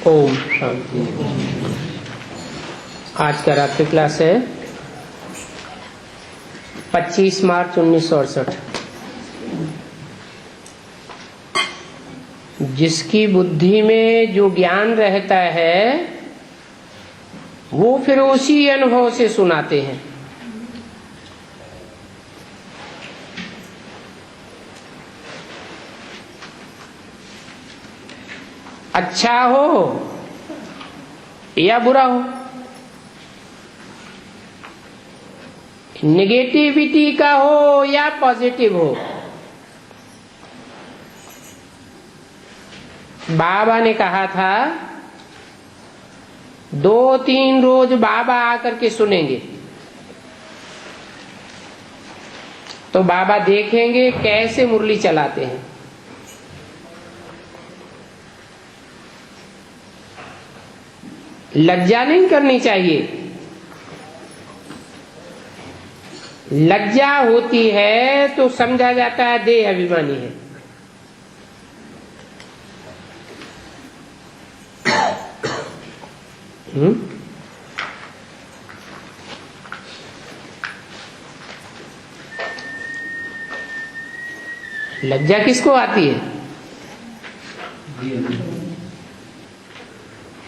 ओम शांति। आज का रात्रि क्लास है 25 मार्च 1968। जिसकी बुद्धि में जो ज्ञान रहता है वो फिर उसी अनुभव से सुनाते हैं। अच्छा हो या बुरा हो, नेगेटिविटी का हो या पॉजिटिव हो, बाबा ने कहा था 2-3 रोज बाबा आकर के सुनेंगे तो बाबा देखेंगे कैसे मुरली चलाते हैं। लज्जा नहीं करनी चाहिए। लज्जा होती है तो समझा जाता है देह अभिमानी है। लज्जा किसको आती है?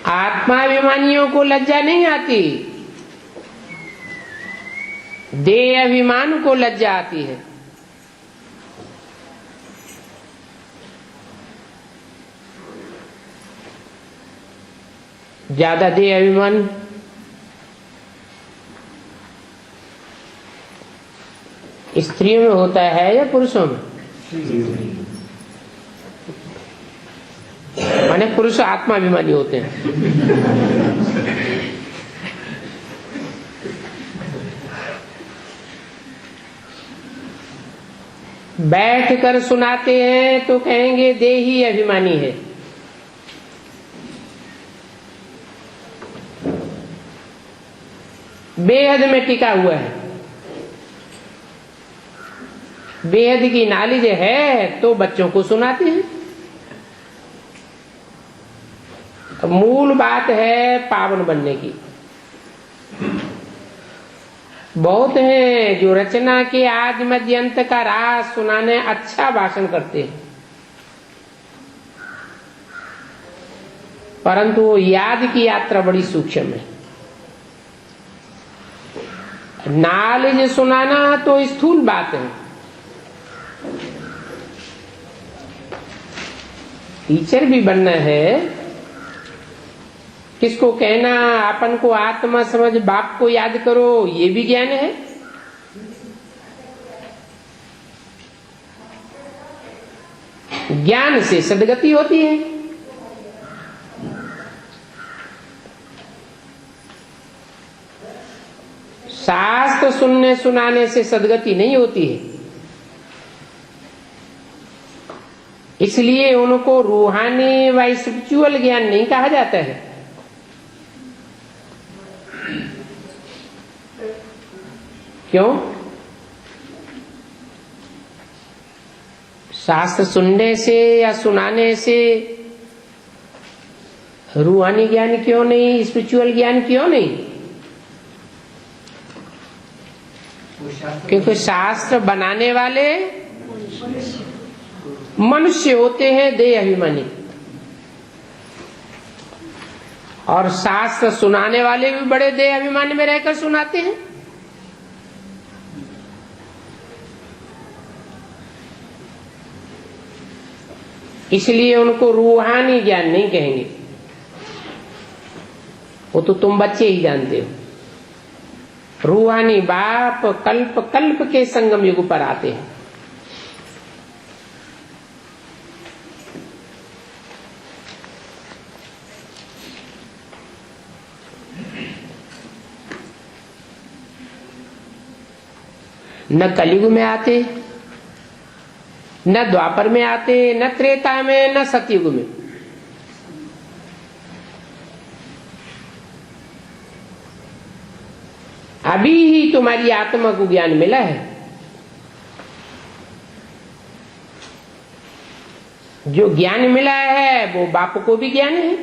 आत्माभिमानियों को लज्जा नहीं आती, देह अभिमान को लज्जा आती है। ज्यादा देह अभिमान स्त्रियों में होता है या पुरुषों में? माने पुरुष आत्माभिमानी होते हैं। बैठ कर सुनाते हैं तो कहेंगे देही अभिमानी है। बेहद में टिका हुआ है। बेहद की नॉलेज है तो बच्चों को सुनाते हैं। मूल बात है पावन बनने की। बहुत हैं जो रचना के आदि मध्य अंत का राज सुनाने अच्छा भाषण करते हैं, परंतु वो याद की यात्रा बड़ी सूक्ष्म है। नॉलेज सुनाना तो स्थूल बात है। टीचर भी बनना है। किसको कहना अपन को आत्मा समझ, बाप को याद करो, ये भी ज्ञान है। ज्ञान से सद्गति होती है। शास्त्र सुनने सुनाने से सद्गति नहीं होती है। इसलिए उनको रूहानी व स्पिरिचुअल ज्ञान नहीं कहा जाता है। क्यों? शास्त्र सुनने से या सुनाने से रूहानी ज्ञान क्यों नहीं, स्पिरिचुअल ज्ञान क्यों नहीं? क्योंकि शास्त्र बनाने वाले मनुष्य होते हैं, देह अभिमानी, और शास्त्र सुनाने वाले भी बड़े देह अभिमानी में रहकर सुनाते हैं। इसलिए उनको रूहानी ज्ञान नहीं कहेंगे। वो तो तुम बच्चे ही जानते हो। रूहानी बाप कल्प कल्प के संगम युग पर आते हैं। न कलयुग में आते, न द्वापर में आते, न त्रेता में, न सतयुग में। अभी ही तुम्हारी आत्मा को ज्ञान मिला है। जो ज्ञान मिला है वो बाप को भी ज्ञान है।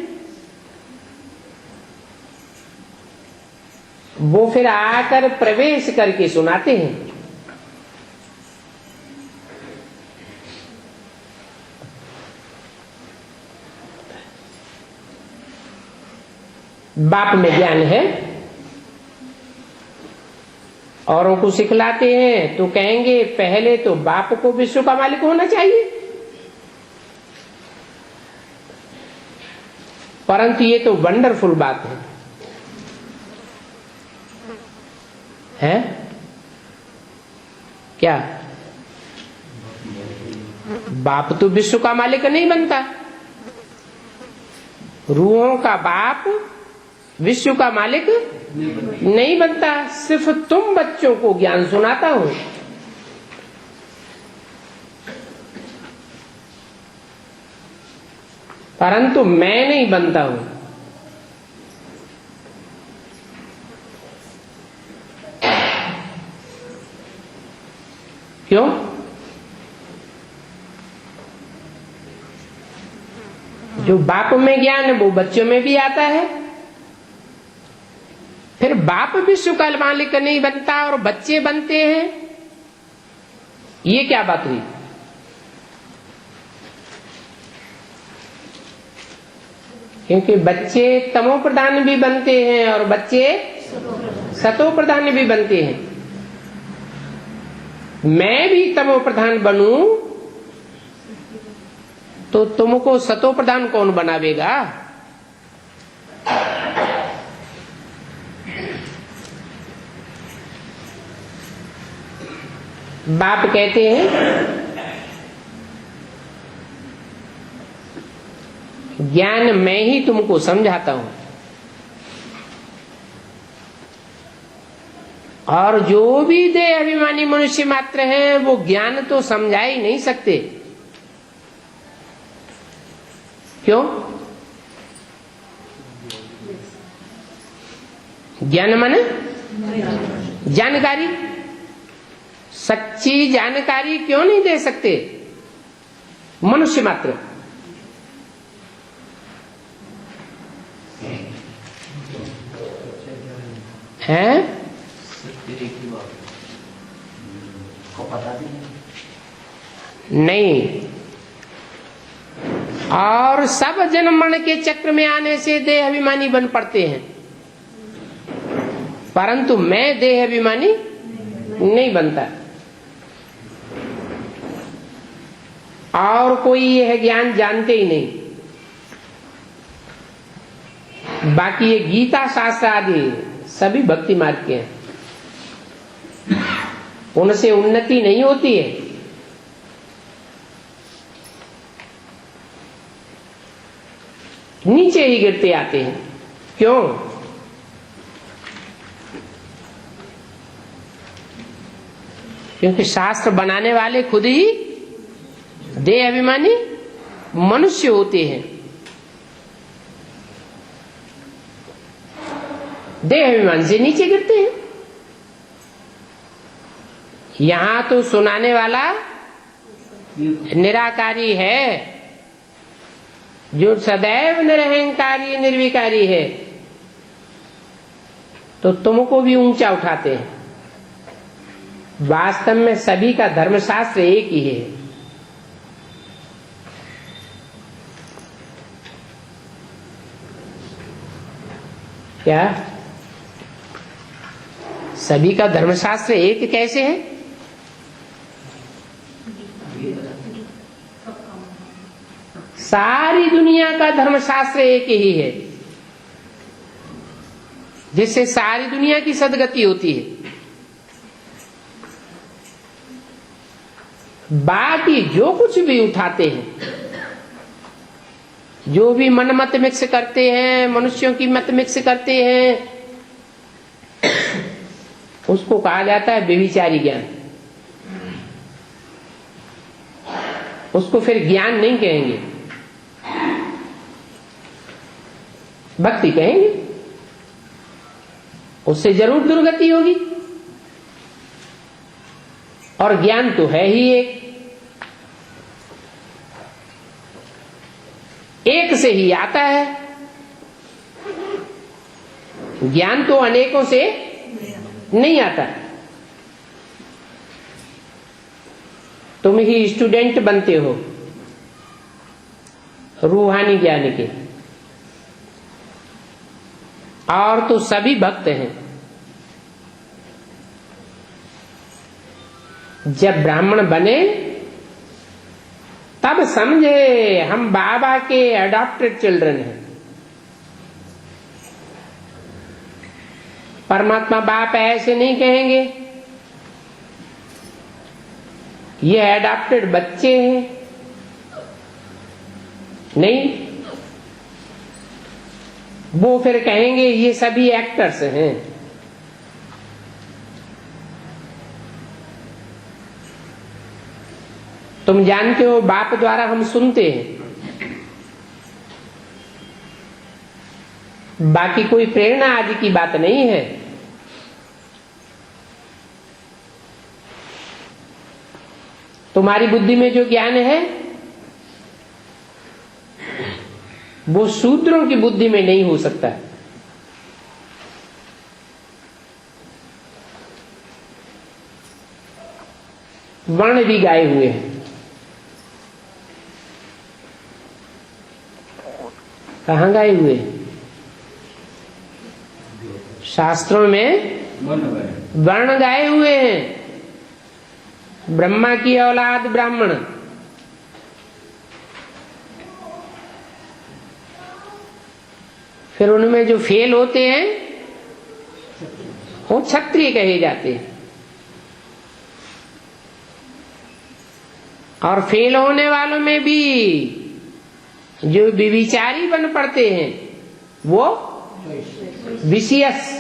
वो फिर आकर प्रवेश करके सुनाते हैं। बाप में ज्ञान है, औरों को सिखलाते हैं तो कहेंगे पहले तो बाप को विश्व का मालिक होना चाहिए, परंतु ये तो वंडरफुल बात है क्या? बाप तो विश्व का मालिक नहीं बनता, रूहों का बाप विश्व का मालिक नहीं बनता, सिर्फ तुम बच्चों को ज्ञान सुनाता हो। परंतु मैं नहीं बनता हूं। क्यों? जो बाप में ज्ञान है वो बच्चों में भी आता है। फिर बाप विश्व का मालिक नहीं बनता और बच्चे बनते हैं, ये क्या बात हुई? क्योंकि बच्चे तमो प्रधान भी बनते हैं और बच्चे सतो प्रधान भी बनते हैं। मैं भी तमो प्रधान बनूं तो तुमको सतो प्रधान कौन बनावेगा? बाप कहते हैं ज्ञान मैं ही तुमको समझाता हूं, और जो भी देह अभिमानी मनुष्य मात्र हैं वो ज्ञान तो समझा ही नहीं सकते। क्यों? ज्ञान माने जानकारी, सच्ची जानकारी क्यों नहीं दे सकते मनुष्य मात्र? है नहीं, और सब जन्म मरण के चक्र में आने से देह अभिमानी बन पड़ते हैं, परंतु मैं देह अभिमानी नहीं बनता। और कोई यह ज्ञान जानते ही नहीं। बाकी ये गीता शास्त्र आदि सभी भक्ति मार्ग के हैं, उनसे उन्नति नहीं होती है। नीचे ही गिरते आते हैं। क्यों? क्योंकि शास्त्र बनाने वाले खुद ही देह अभिमानी मनुष्य होते हैं। देह अभिमान से नीचे गिरते हैं। यहां तो सुनाने वाला निराकारी है, जो सदैव निरहंकारी निर्विकारी है, तो तुमको भी ऊंचा उठाते हैं। वास्तव में सभी का धर्मशास्त्र एक ही है। क्या सभी का धर्मशास्त्र एक कैसे है? सारी दुनिया का धर्मशास्त्र एक ही है, जिससे सारी दुनिया की सदगति होती है। बाकी जो कुछ भी उठाते हैं, जो भी मन मत मिक्स करते हैं, मनुष्यों की मत मिक्स करते हैं, उसको कहा जाता है व्यभिचारी ज्ञान। उसको फिर ज्ञान नहीं कहेंगे, भक्ति कहेंगे। उससे जरूर दुर्गति होगी। और ज्ञान तो है ही एक से ही आता है। ज्ञान तो अनेकों से नहीं आता। तुम ही स्टूडेंट बनते हो रूहानी ज्ञान के, और तो सभी भक्त हैं। जब ब्राह्मण बने तब समझे हम बाबा के अडॉप्टेड चिल्ड्रन हैं। परमात्मा बाप ऐसे नहीं कहेंगे, ये अडॉप्टेड बच्चे हैं, नहीं। वो फिर कहेंगे ये सभी एक्टर्स हैं। तुम जानते हो बाप द्वारा हम सुनते हैं, बाकी कोई प्रेरणा आदि की बात नहीं है। तुम्हारी बुद्धि में जो ज्ञान है वो शूद्रों की बुद्धि में नहीं हो सकता। वर्ण भी गाए हुए हैं। कहाँ गाए हुए? शास्त्रों में वर्ण गाए हुए हैं। ब्रह्मा की औलाद ब्राह्मण, फिर उनमें जो फेल होते हैं वो क्षत्रिय कहे जाते हैं, और फेल होने वालों में भी जो विविचारी बन पड़ते हैं वो विशियस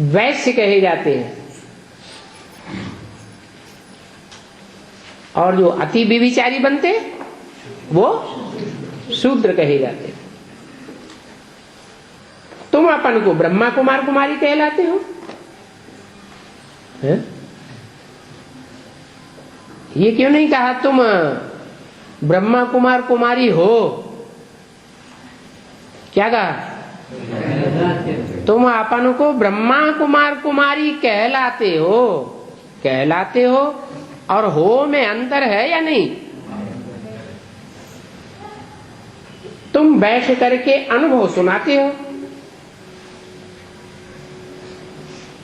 वैश्य कहे जाते हैं, और जो अति विविचारी बनते वो शूद्र कहे जाते हैं। तुम अपन को ब्रह्मा कुमार कुमारी कहलाते हो, है? ये क्यों नहीं कहा तुम ब्रह्मा कुमार कुमारी हो? क्या कहा? तुम अपन को ब्रह्मा कुमार कुमारी कहलाते हो, कहलाते हो, और हो में अंतर है या नहीं? तुम बैठ करके अनुभव सुनाते हो,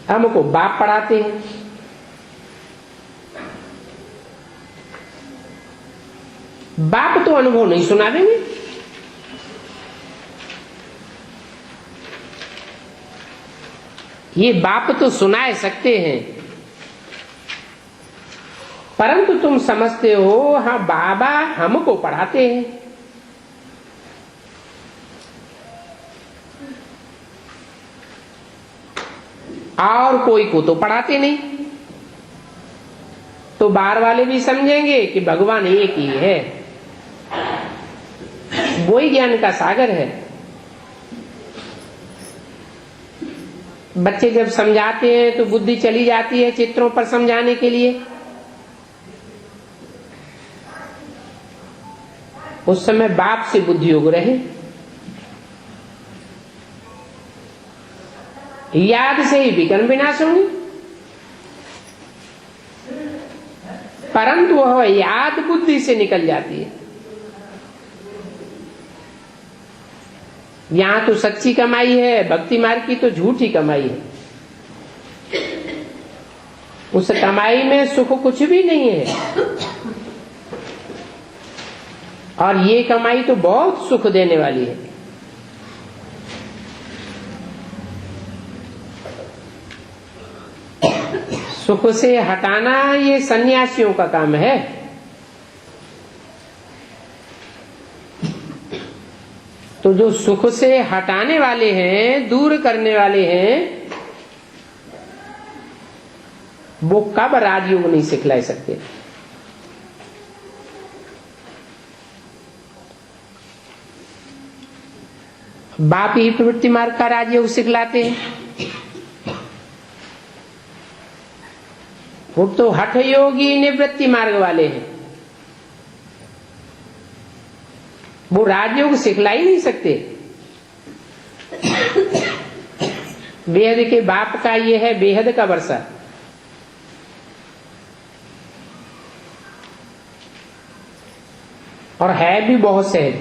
हमको बाप पढ़ाते हैं। बाप तो अनुभव नहीं सुना देंगे। ये बाप तो सुना सकते हैं, परंतु तुम समझते हो हाँ बाबा हमको पढ़ाते हैं। और कोई को तो पढ़ाते नहीं। तो बाहर वाले भी समझेंगे कि भगवान एक ही है, वही ज्ञान का सागर है। बच्चे जब समझाते हैं तो बुद्धि चली जाती है चित्रों पर समझाने के लिए। उस समय बाप से बुद्धि उग रहे, याद से ही विकर्म विनाश होंगे, परंतु वह याद बुद्धि से निकल जाती है। यहां तो सच्ची कमाई है, भक्ति मार्ग की तो झूठी कमाई है। उस कमाई में सुख कुछ भी नहीं है, और ये कमाई तो बहुत सुख देने वाली है। सुख से हटाना ये सन्यासियों का काम है। तो जो सुख से हटाने वाले हैं, दूर करने वाले हैं, वो कब राजयोग नहीं सिखला सकते। बाप ही प्रवृत्ति मार्ग का राजयोग सिखलाते हैं। वो तो हठ योगी निवृत्ति मार्ग वाले हैं, वो राजयोग सिखला ही नहीं सकते। बेहद के बाप का ये है बेहद का वर्षा। और है भी बहुत सहज।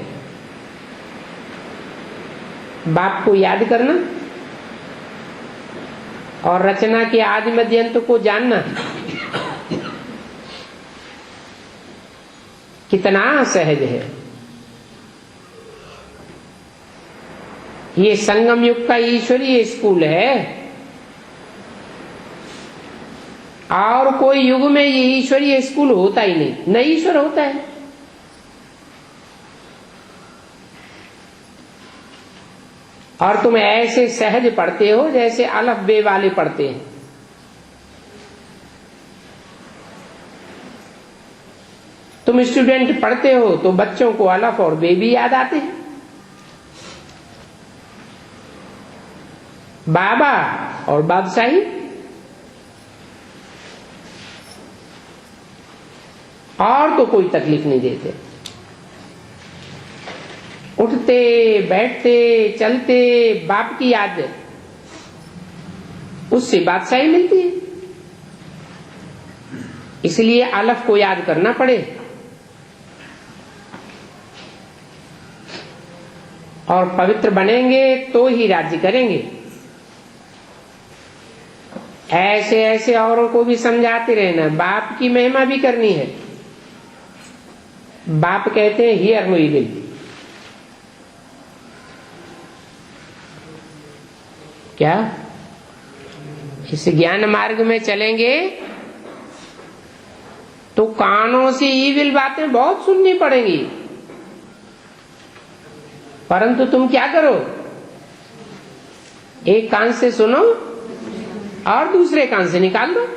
बाप को याद करना और रचना के आदि मध्य अंत को जानना कितना सहज है। ये संगम युग का ईश्वरीय स्कूल है। और कोई युग में ये ईश्वरीय स्कूल होता ही नहीं, न ईश्वर होता है। और तुम ऐसे सहज पढ़ते हो जैसे अलफ बे वाले पढ़ते हैं। तुम स्टूडेंट पढ़ते हो तो बच्चों को अलफ और बे भी याद आते हैं। बाबा और बादशाही, और तो कोई तकलीफ नहीं देते। उठते बैठते चलते बाप की याद है, उससे बादशाही मिलती है। इसलिए अलफ को याद करना पड़े और पवित्र बनेंगे तो ही राज्य करेंगे। ऐसे ऐसे औरों को भी समझाते रहना, बाप की महिमा भी करनी है। बाप कहते हैं हियर नो इविल। क्या इस ज्ञान मार्ग में चलेंगे तो कानों से ईविल बातें बहुत सुननी पड़ेंगी, परंतु तुम क्या करो, एक कान से सुनो और दूसरे कान से निकाल दो।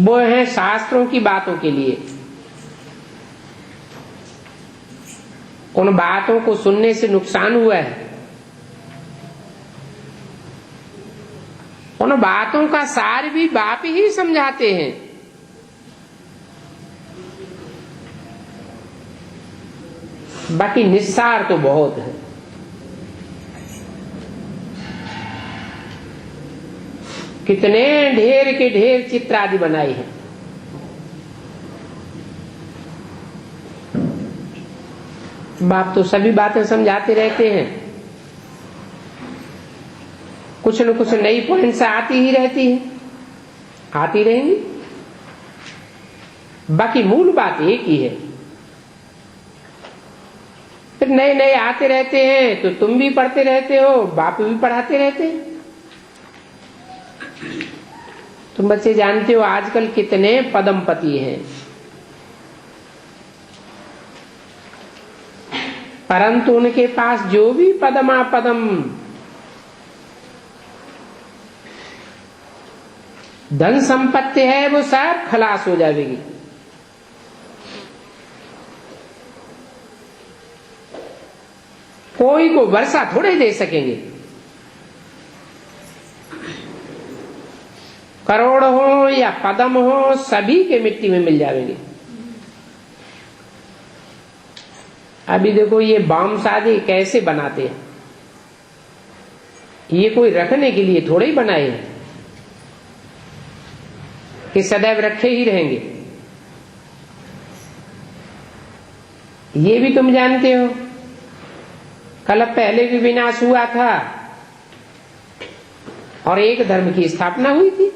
वो है शास्त्रों की बातों के लिए। उन बातों को सुनने से नुकसान हुआ है। उन बातों का सार भी बाप ही समझाते हैं। बाकी निस्सार तो बहुत है। कितने ढेर के ढेर चित्र आदि बनाए हैं। बाप तो सभी बातें समझाते रहते हैं। कुछ न कुछ नई पॉइंट्स आती ही रहती है, आती रहेंगी। बाकी मूल बात एक ही है। फिर नए नए आते रहते हैं तो तुम भी पढ़ते रहते हो, बाप भी पढ़ाते रहते हैं। तुम बच्चे जानते हो आजकल कितने पदमपति हैं, परंतु उनके पास जो भी पदमा पदम धन संपत्ति है वो सब खलास हो जाएगी। कोई को वर्षा थोड़े दे सकेंगे। करोड़ हो या पदम हो, सभी के मिट्टी में मिल जाएंगे। अभी देखो ये बम शादी कैसे बनाते हैं, ये कोई रखने के लिए थोड़े ही बनाए हैं कि सदैव रखे ही रहेंगे। ये भी तुम जानते हो कल पहले भी विनाश हुआ था और एक धर्म की स्थापना हुई थी।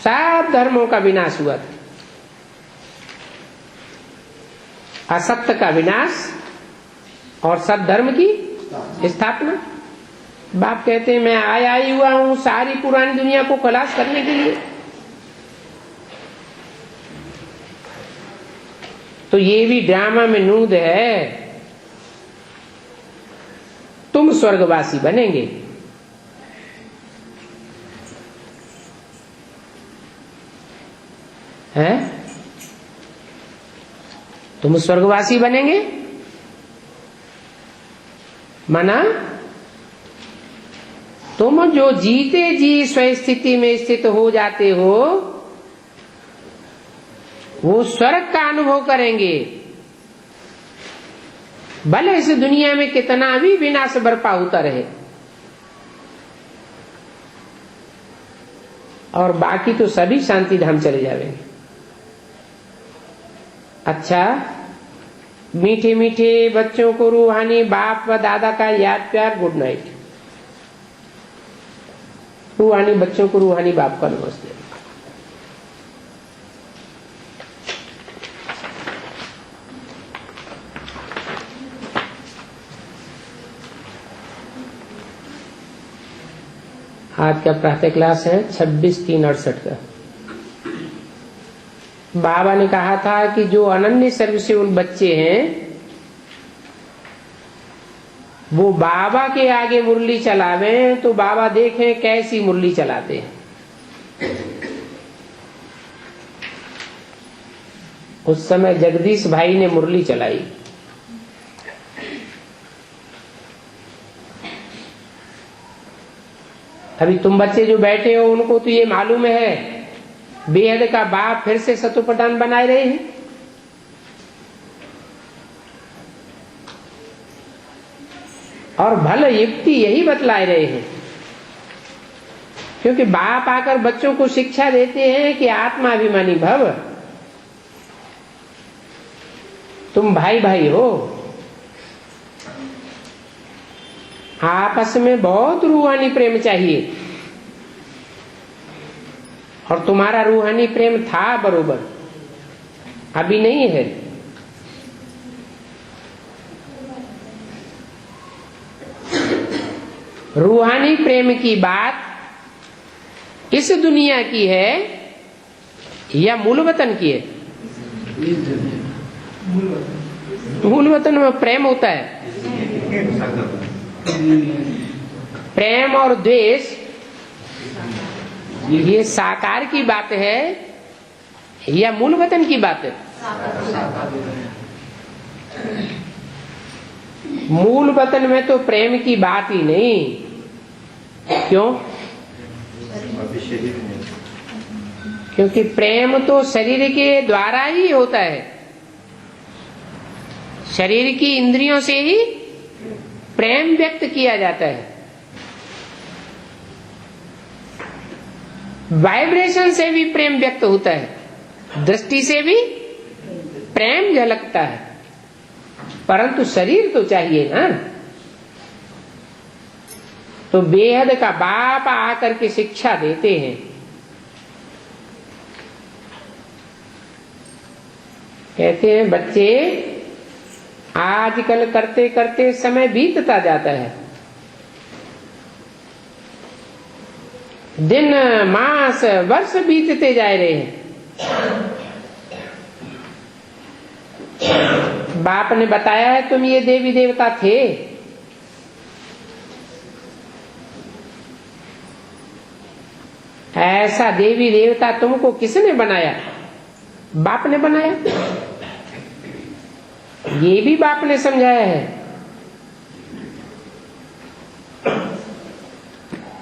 सब धर्मों का विनाश हुआ था। असत्य का विनाश और सद्धर्म की स्थापना। बाप कहते हैं मैं आया ही हुआ हूं सारी पुरानी दुनिया को खलास करने के लिए। तो ये भी ड्रामा में नूद है। तुम स्वर्गवासी बनेंगे। हैं? तुम स्वर्गवासी बनेंगे माना तुम जो जीते जी स्वस्थिति में स्थित हो जाते हो वो स्वर्ग का अनुभव करेंगे। भले इस दुनिया में कितना भी विनाश बरपा होता रहे, और बाकी तो सभी शांति धाम चले जाएंगे। अच्छा, मीठे मीठे बच्चों को रूहानी बाप व दादा का याद प्यार, गुड नाइट। रूहानी बच्चों को रूहानी बाप का नमस्ते। आज का प्रातः क्लास है 26/3/68 का। बाबा ने कहा था कि जो अनन्य सर्वशील बच्चे हैं वो बाबा के आगे मुरली चलावें तो बाबा देखें कैसी मुरली चलाते हैं। उस समय जगदीश भाई ने मुरली चलाई। अभी तुम बच्चे जो बैठे हो उनको तो ये मालूम है बेहद का बाप फिर से सतोप्रधान बनाए रहे हैं। और भले युक्ति यही बतलाए रहे हैं, क्योंकि बाप आकर बच्चों को शिक्षा देते हैं कि आत्माभिमानी भव, तुम भाई भाई हो, आपस में बहुत रूहानी प्रेम चाहिए। और तुम्हारा रूहानी प्रेम था बरोबर, अभी नहीं है। रूहानी प्रेम की बात इस दुनिया की है या मूल वतन की है? मूल वतन में प्रेम होता है। प्रेम और द्वेष ये साकार की बात है या मूल वतन की बात है? मूल वतन में तो प्रेम की बात ही नहीं। क्यों? क्योंकि प्रेम तो शरीर के द्वारा ही होता है, शरीर की इंद्रियों से ही प्रेम व्यक्त किया जाता है। वाइब्रेशन से भी प्रेम व्यक्त होता है, दृष्टि से भी प्रेम झलकता है, परंतु शरीर तो चाहिए ना। तो बेहद का बाप आकर के शिक्षा देते हैं, कहते हैं बच्चे आजकल करते करते समय बीतता जाता है, दिन मास वर्ष बीतते जा रहे हैं। बाप ने बताया है तुम ये देवी देवता थे, ऐसा देवी देवता तुमको किसने बनाया? बाप ने बनाया। ये भी बाप ने समझाया है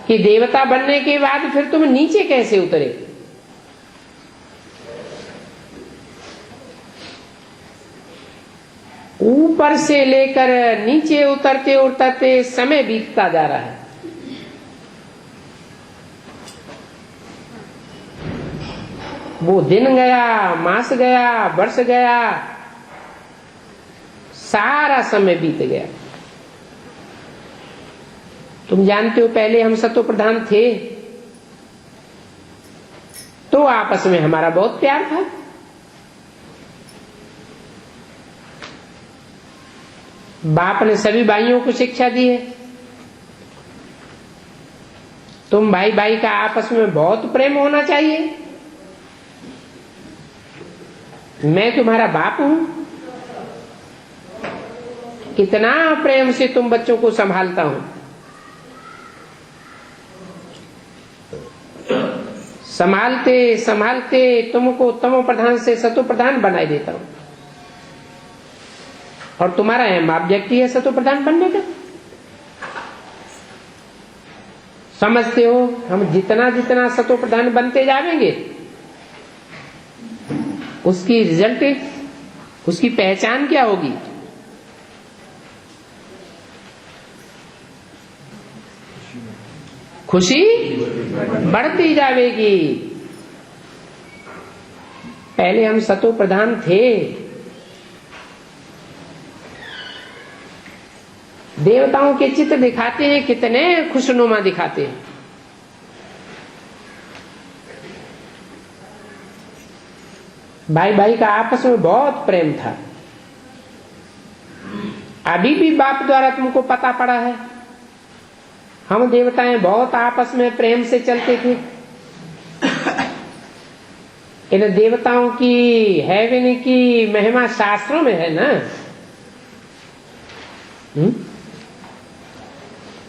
कि देवता बनने के बाद फिर तुम नीचे कैसे उतरे। ऊपर से लेकर नीचे उतरते उतरते समय बीतता जा रहा है। वो दिन गया, मास गया, वर्ष गया, सारा समय बीत गया। तुम जानते हो पहले हम सतो प्रधान थे तो आपस में हमारा बहुत प्यार था। बाप ने सभी भाइयों को शिक्षा दी है, तुम भाई भाई का आपस में बहुत प्रेम होना चाहिए। मैं तुम्हारा बाप हूं, कितना प्रेम से तुम बच्चों को संभालता हूं। संभालते संभालते तुमको तमो प्रधान से सतो प्रधान बनाए देता हूं, और तुम्हारा अहम ऑब्जेक्टिव है सतो प्रधान बनने का। समझते हो हम जितना जितना सतो प्रधान बनते जाएंगे उसकी रिजल्ट, उसकी पहचान क्या होगी? खुशी बढ़ती जाएगी। पहले हम सतो प्रधान थे, देवताओं के चित्र दिखाते हैं, कितने खुशनुमा दिखाते हैं। भाई भाई का आपस में बहुत प्रेम था। अभी भी बाप द्वारा तुमको पता पड़ा है, हम देवताएं बहुत आपस में प्रेम से चलते थे। इन देवताओं की हेवन की महिमा शास्त्रों में है ना।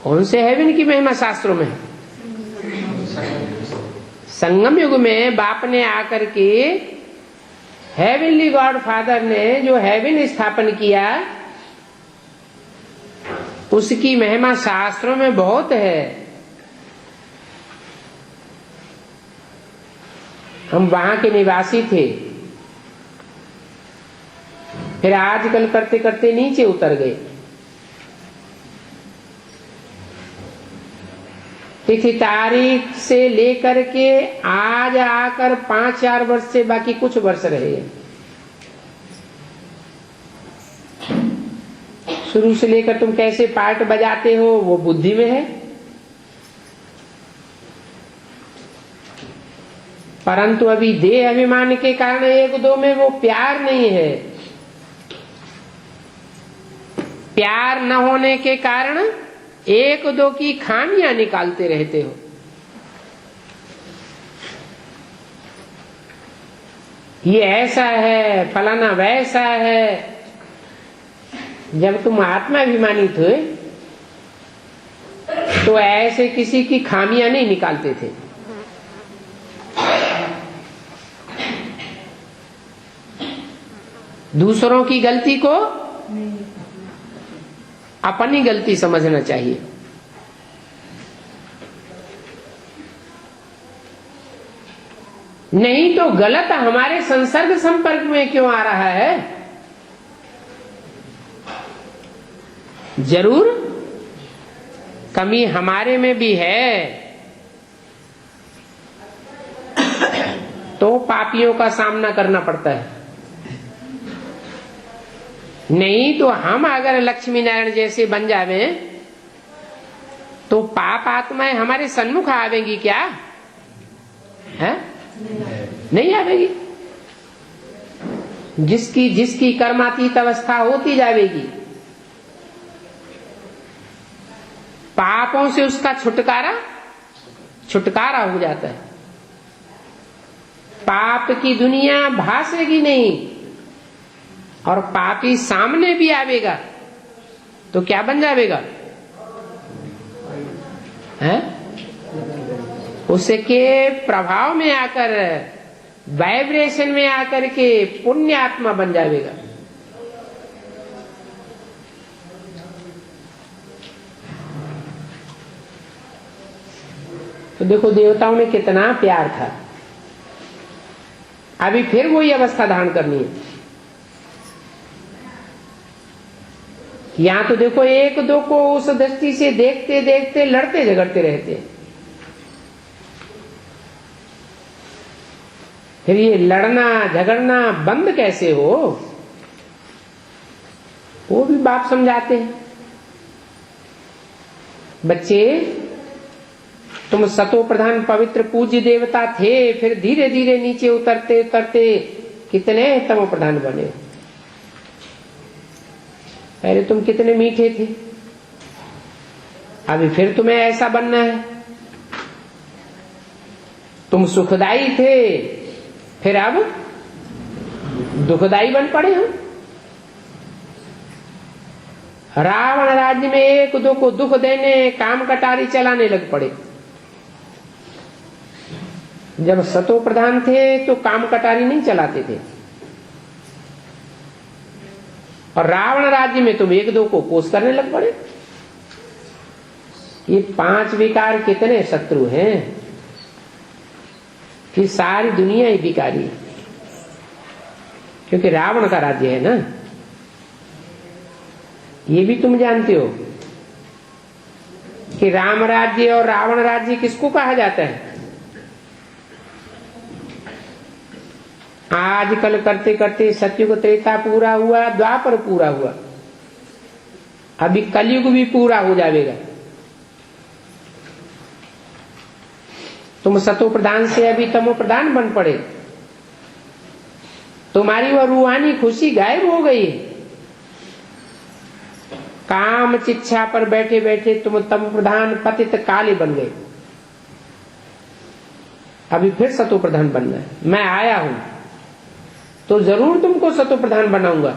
कौन से हेवन की महिमा शास्त्रों में है? संगम युग में बाप ने आकर के, हेवनली गॉड फादर ने जो हेवन स्थापन किया, उसकी महिमा शास्त्रों में बहुत है। हम वहां के निवासी थे, फिर आजकल करते करते नीचे उतर गए। तिथि तारीख से लेकर के आज आकर 5-4 वर्ष से बाकी कुछ वर्ष रहे। शुरू से लेकर तुम कैसे पार्ट बजाते हो वो बुद्धि में है, परंतु अभी देह अभिमान के कारण एक दो में वो प्यार नहीं है। प्यार न होने के कारण एक दो की खामियां निकालते रहते हो। ये ऐसा है, फलाना वैसा है। जब तुम आत्माभिमानित हुए तो ऐसे किसी की खामियां नहीं निकालते थे। दूसरों की गलती को अपनी गलती समझना चाहिए। नहीं तो गलत हमारे संसर्ग संपर्क में क्यों आ रहा है? जरूर कमी हमारे में भी है, तो पापियों का सामना करना पड़ता है। नहीं तो हम अगर लक्ष्मी नारायण जैसे बन जावे तो पाप आत्माएं हमारे सन्मुख आवेंगी क्या? है? नहीं आवेगी। जिसकी जिसकी कर्मातीत अवस्था होती जाएगी, पापों से उसका छुटकारा हो जाता है। पाप की दुनिया भासेगी नहीं, और पापी सामने भी आवेगा तो क्या बन जाएगा? है? उसके प्रभाव में आकर, वाइब्रेशन में आकर के पुण्य आत्मा बन जाएगा। तो देखो देवताओं में कितना प्यार था। अभी फिर वही अवस्था धारण करनी है। यहां तो देखो एक दो को उस दृष्टि से देखते देखते लड़ते झगड़ते रहते। फिर ये लड़ना झगड़ना बंद कैसे हो, वो भी बाप समझाते हैं। बच्चे, तुम सतो प्रधान पवित्र पूज्य देवता थे, फिर धीरे धीरे नीचे उतरते उतरते कितने तमो प्रधान बने। पहले तुम कितने मीठे थे, अभी फिर तुम्हें ऐसा बनना है। तुम सुखदाई थे, फिर अब दुखदाई बन पड़े हम। रावण राज्य में एक दो को दुख देने, काम कटारी चलाने लग पड़े। जब सतो प्रधान थे तो काम कटारी नहीं चलाते थे, और रावण राज्य में तुम एक दो को कोस करने लग पड़े। ये 5 विकार कितने शत्रु हैं कि सारी दुनिया ही विकारी है, क्योंकि रावण का राज्य है ना। ये भी तुम जानते हो कि राम राज्य और रावण राज्य किसको कहा जाता है? आजकल करते करते सतयुग त्रेता पूरा हुआ, द्वापर पूरा हुआ, अभी कलयुग भी पूरा हो जाएगा। तुम सतो प्रधान से अभी तमो प्रधान बन पड़े, तुम्हारी वह रूहानी खुशी गायब हो गई। काम चिच्छा पर बैठे बैठे तुम तम प्रधान पतित काले बन गए। अभी फिर सतो प्रधान बनना है। मैं आया हूं तो जरूर तुमको सतो प्रधान बनाऊंगा।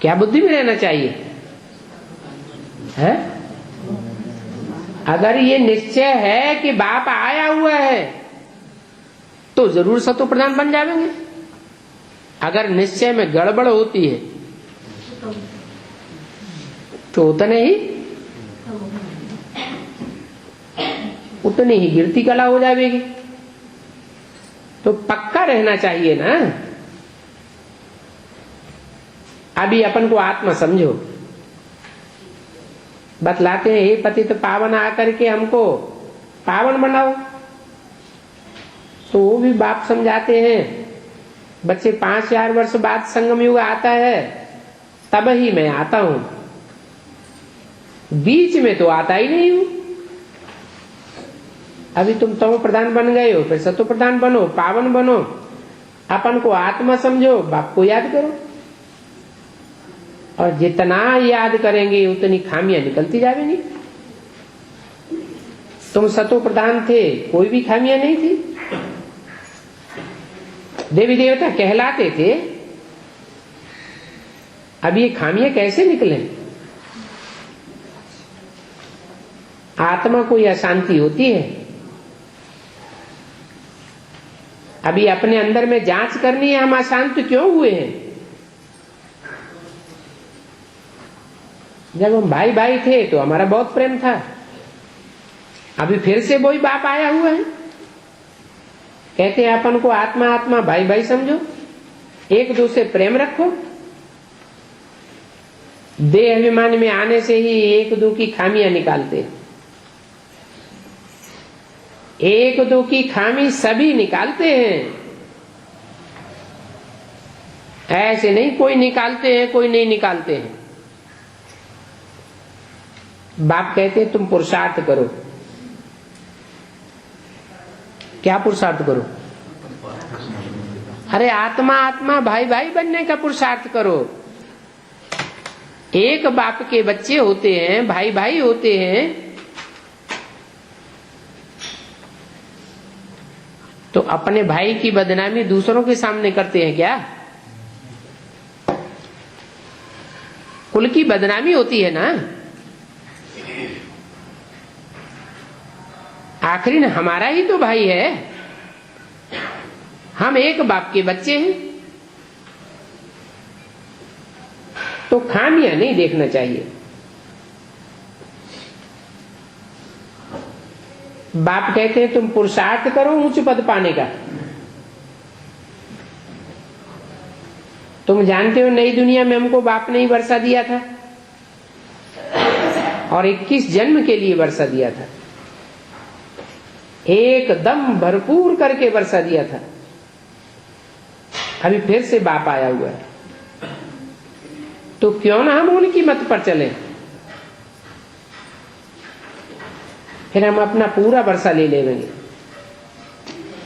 क्या बुद्धि में रहना चाहिए है? अगर ये निश्चय है कि बाप आया हुआ है तो जरूर सतो प्रधान बन जाएंगे। अगर निश्चय में गड़बड़ होती है तो उतनी ही गिरती कला हो जाएगी। तो पक्का रहना चाहिए ना। अभी अपन को आत्मा समझो, बतलाते हैं हे पतित पावन आकर के हमको पावन बनाओ, तो वो भी बाप समझाते हैं बच्चे 5000 वर्ष बाद संगम युग आता है तब ही मैं आता हूं, बीच में तो आता ही नहीं हूं। अभी तुम तमो प्रधान बन गए हो, फिर सतो प्रधान बनो, पावन बनो, अपन को आत्मा समझो, बाप को याद करो, और जितना याद करेंगे उतनी खामियां निकलती जाएंगी। तुम सतो प्रधान थे, कोई भी खामियां नहीं थी, देवी देवता कहलाते थे। अब ये खामियां कैसे निकले? आत्मा को यह अशांति होती है। अभी अपने अंदर में जांच करनी है, हम अशांत क्यों हुए हैं। जब हम भाई भाई थे तो हमारा बहुत प्रेम था, अभी फिर से वही बाप आया हुआ है। कहते हैं अपन को आत्मा आत्मा भाई भाई समझो, एक दूसरे प्रेम रखो। देह अभिमान में आने से ही एक दो की खामियां निकालते, एक दो की खामी सभी निकालते हैं। ऐसे नहीं कोई निकालते हैं कोई नहीं निकालते हैं। बाप कहते हैं तुम पुरुषार्थ करो। क्या पुरुषार्थ करो? अरे आत्मा आत्मा भाई भाई बनने का पुरुषार्थ करो। एक बाप के बच्चे होते हैं, भाई भाई होते हैं, तो अपने भाई की बदनामी दूसरों के सामने करते हैं क्या? कुल की बदनामी होती है ना। आखिरी न हमारा ही तो भाई है, हम एक बाप के बच्चे हैं। तो खामियां नहीं देखना चाहिए। बाप कहते हैं तुम पुरुषार्थ करो ऊंच पद पाने का। तुम जानते हो नई दुनिया में हमको बाप ने ही वर्षा दिया था, और 21 जन्म के लिए वर्षा दिया था, एकदम भरपूर करके वर्षा दिया था। अभी फिर से बाप आया हुआ है, तो क्यों ना हम उनकी मत पर चलें। फिर हम अपना पूरा वर्षा ले लेंगे।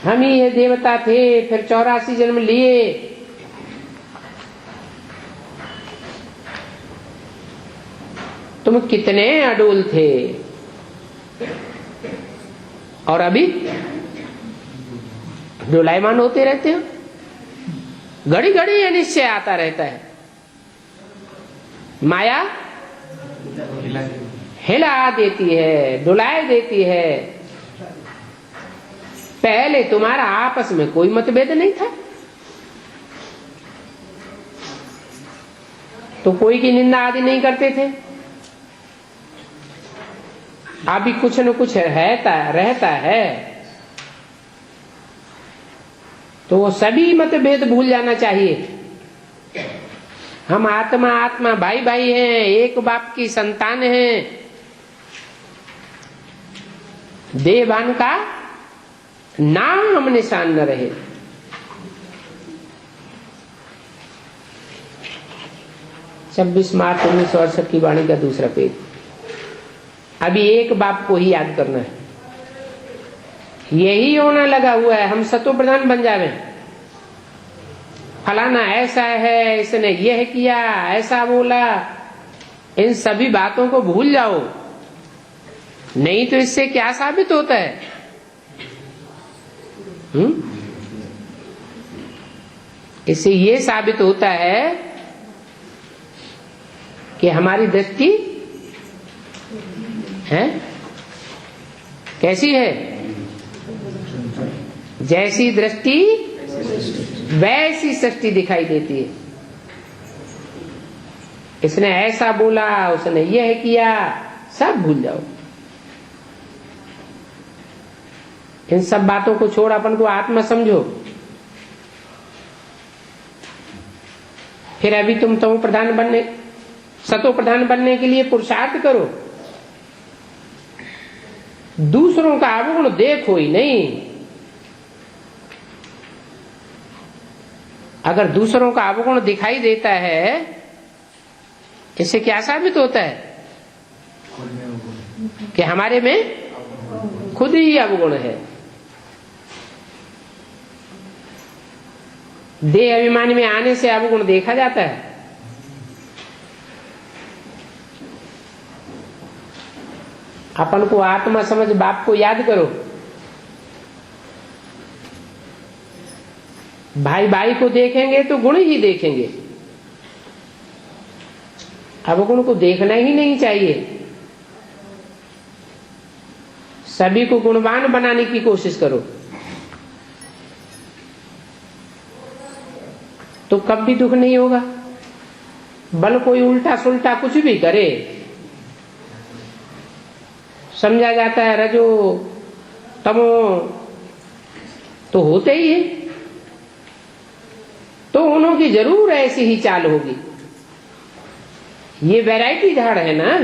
हम ही ये देवता थे, फिर 84 जन्म लिए। तुम कितने अडोल थे, और अभी डोलायमान होते रहते हो। घड़ी घड़ी ये निश्चय आता रहता है, माया हिला देती है, डुलाए देती है। पहले तुम्हारा आपस में कोई मतभेद नहीं था, तो कोई की निंदा आदि नहीं करते थे। अभी कुछ न कुछ रहता है, तो वो सभी मतभेद भूल जाना चाहिए। हम आत्मा आत्मा भाई भाई हैं, एक बाप की संतान हैं। देहभान का नाम निशान न रहे। छब्बीस मार्च 1968 की वाणी का दूसरा पेज। अभी एक बाप को ही याद करना है। यही होना लगा हुआ है, हम सतो प्रधान बन जावे। फलाना ऐसा है, इसने यह किया, ऐसा बोला, इन सभी बातों को भूल जाओ। नहीं तो इससे क्या साबित होता है? इससे ये साबित होता है कि हमारी दृष्टि है कैसी है? जैसी दृष्टि वैसी सृष्टि दिखाई देती है। इसने ऐसा बोला, उसने यह किया, सब भूल जाओ। इन सब बातों को छोड़ अपन को आत्मा समझो। फिर अभी तुम तमो प्रधान बनने, सतो प्रधान बनने के लिए पुरुषार्थ करो। दूसरों का अवगुण देखो ही नहीं। अगर दूसरों का अवगुण दिखाई देता है, इससे क्या साबित होता है? कि हमारे में खुद ही अवगुण है। देह अभिमान में आने से अवगुण देखा जाता है। अपन को आत्मा समझ बाप को याद करो। भाई भाई को देखेंगे तो गुण ही देखेंगे, अवगुण को देखना ही नहीं चाहिए। सभी को गुणवान बनाने की कोशिश करो, तो कब भी दुख नहीं होगा। बल कोई उल्टा सुल्टा कुछ भी करे, समझा जाता है रजो तमो, तो होते ही है। तो उन्हों की जरूर ऐसी ही चाल होगी। ये वैरायटी झाड़ है ना,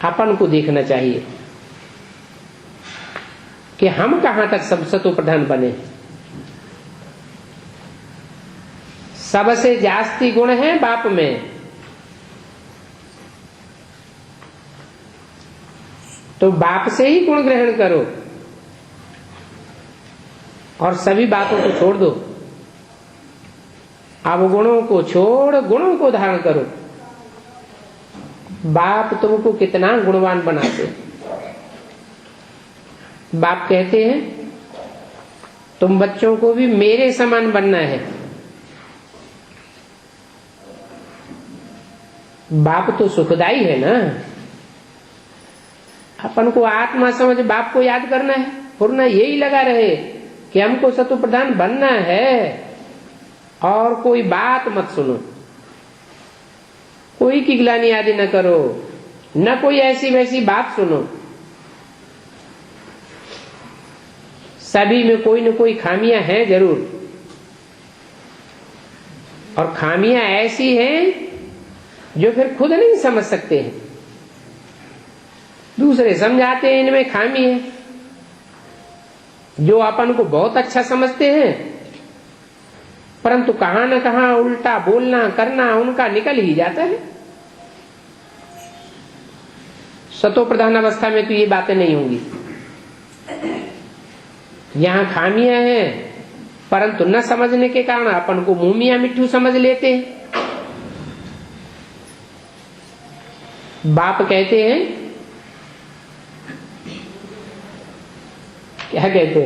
अपन को देखना चाहिए कि हम कहां तक सब सतो प्रधान बने। सबसे जास्ती गुण है बाप में, तो बाप से ही गुण ग्रहण करो और सभी बातों को छोड़ दो। अवगुणों को छोड़ गुणों को धारण करो। बाप तुमको कितना गुणवान बनाते। बाप कहते हैं तुम बच्चों को भी मेरे समान बनना है। बाप तो सुखदाई है ना। अपन को आत्मा समझ बाप को याद करना है, वरना यही लगा रहे कि हमको सतो प्रधान बनना है और कोई बात मत सुनो, कोई की गिलानी आदि न करो, न कोई ऐसी वैसी बात सुनो। सभी में कोई न कोई खामियां हैं जरूर, और खामियां ऐसी हैं जो फिर खुद नहीं समझ सकते हैं। दूसरे समझाते हैं इनमें खामी है, जो अपन को बहुत अच्छा समझते हैं, परंतु कहां न कहां उल्टा बोलना करना उनका निकल ही जाता है। सतो प्रधान अवस्था में तो ये बातें नहीं होंगी। यहां खामियां हैं, परंतु न समझने के कारण अपन को मुंह मियां मिट्ठू समझ लेते हैं। बाप कहते हैं, क्या कहते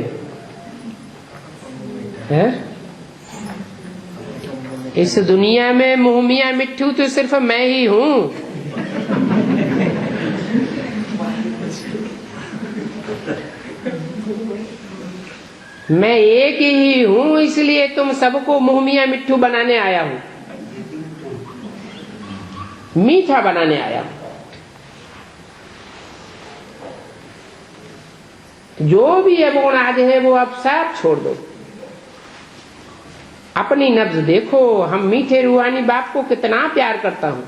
हैं? इस दुनिया में मुंह मियां मिट्ठू तो सिर्फ मैं ही हूं। मैं एक ही हूं, इसलिए तुम सबको मुंह मियां मिट्ठू बनाने आया हूं, मीठा बनाने आया हूं। जो भी अवगुण आदि है वो अब सब छोड़ दो। अपनी नब्ज देखो, हम मीठे रूहानी बाप को कितना प्यार करता हूं,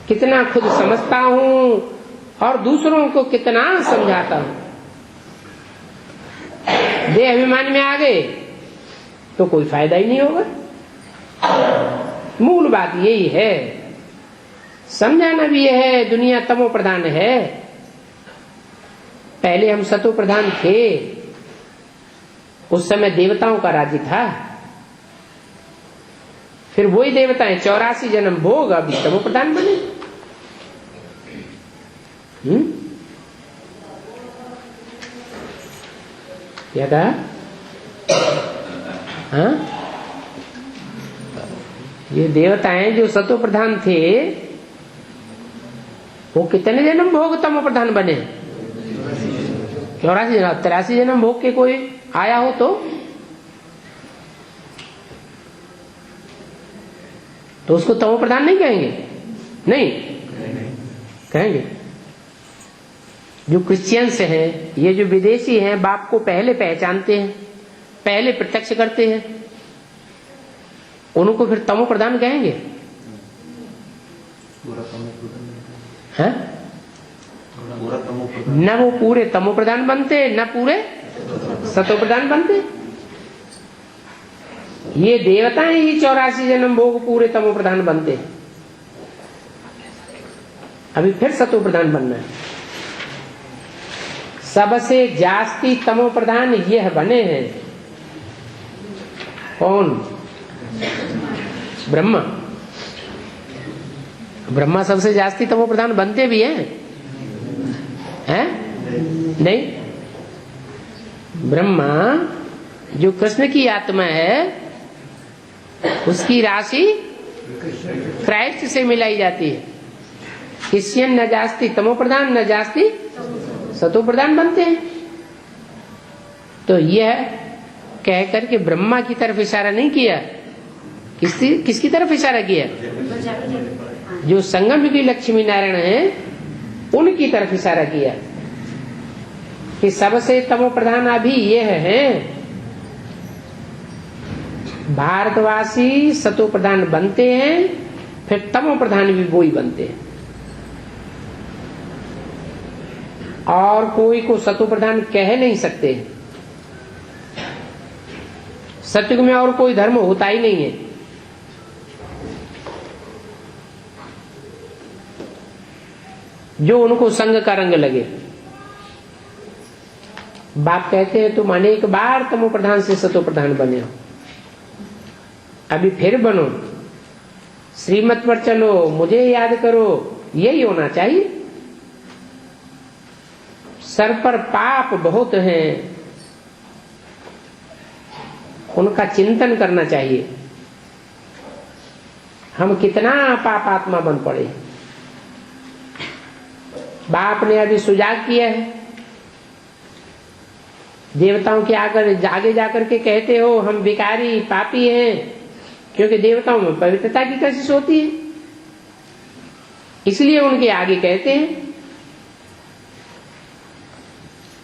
कितना खुद समझता हूं और दूसरों को कितना समझाता हूं। देह अभिमान में आ गए तो कोई फायदा ही नहीं होगा। मूल बात यही है, समझाना भी यह है दुनिया तमो प्रधान है। पहले हम सतो प्रधान थे, उस समय देवताओं का राज्य था, फिर वही देवताएं 84 जन्म भोग अभी तमो प्रधान बने। क्या कहा? हाँ, ये देवताएं जो सतो प्रधान थे वो कितने जन्म भोग तमो प्रधान बने? 84 जन्म। 83 जन्म भोग के कोई आया हो तो उसको तमो प्रधान नहीं कहेंगे? नहीं कहेंगे। जो क्रिश्चियंस हैं, ये जो विदेशी हैं, बाप को पहले पहचानते हैं, पहले प्रत्यक्ष करते हैं, उनको फिर तमो प्रधान कहेंगे? हैं? न वो पूरे तमो प्रधान बनते, न पूरे सतो प्रधान बनते। ये देवताएं ही 84 जन्म भोग पूरे तमो प्रधान बनते, अभी फिर सतो प्रधान बनना है। सबसे जास्ती तमो प्रधान यह बने हैं। कौन? ब्रह्मा। ब्रह्मा सबसे जास्ती तमो प्रधान बनते भी हैं? नहीं। ब्रह्मा जो कृष्ण की आत्मा है, उसकी राशि क्राइस्ट से मिलाई जाती है। क्रिश्चियन न जास्ती तमो प्रधान, न जास्ती सतो प्रधान बनते हैं। तो यह कह करके ब्रह्मा की तरफ इशारा नहीं किया, किसकी तरफ इशारा किया? जो संगम युगी लक्ष्मी नारायण है उनकी तरफ इशारा किया कि सबसे तमो प्रधान अभी यह है। भारतवासी सतो प्रधान बनते हैं, फिर तमो प्रधान भी वो ही बनते हैं। और कोई को सतो प्रधान कह नहीं सकते। सतयुग में और कोई धर्म होता ही नहीं है। जो उनको संग का रंग लगे। बाप कहते हैं तुम अनेक बार तमो प्रधान से सतो प्रधान बने हो, अभी फिर बनो, श्रीमत पर चलो, मुझे याद करो, यही होना चाहिए। सर पर पाप बहुत हैं, उनका चिंतन करना चाहिए। हम कितना पापात्मा बन पड़े। बाप ने अभी सुजाग किया है, देवताओं के आगे जाकर के कहते हो हम भिखारी पापी हैं, क्योंकि देवताओं में पवित्रता की कशिश होती है, इसलिए उनके आगे कहते हैं।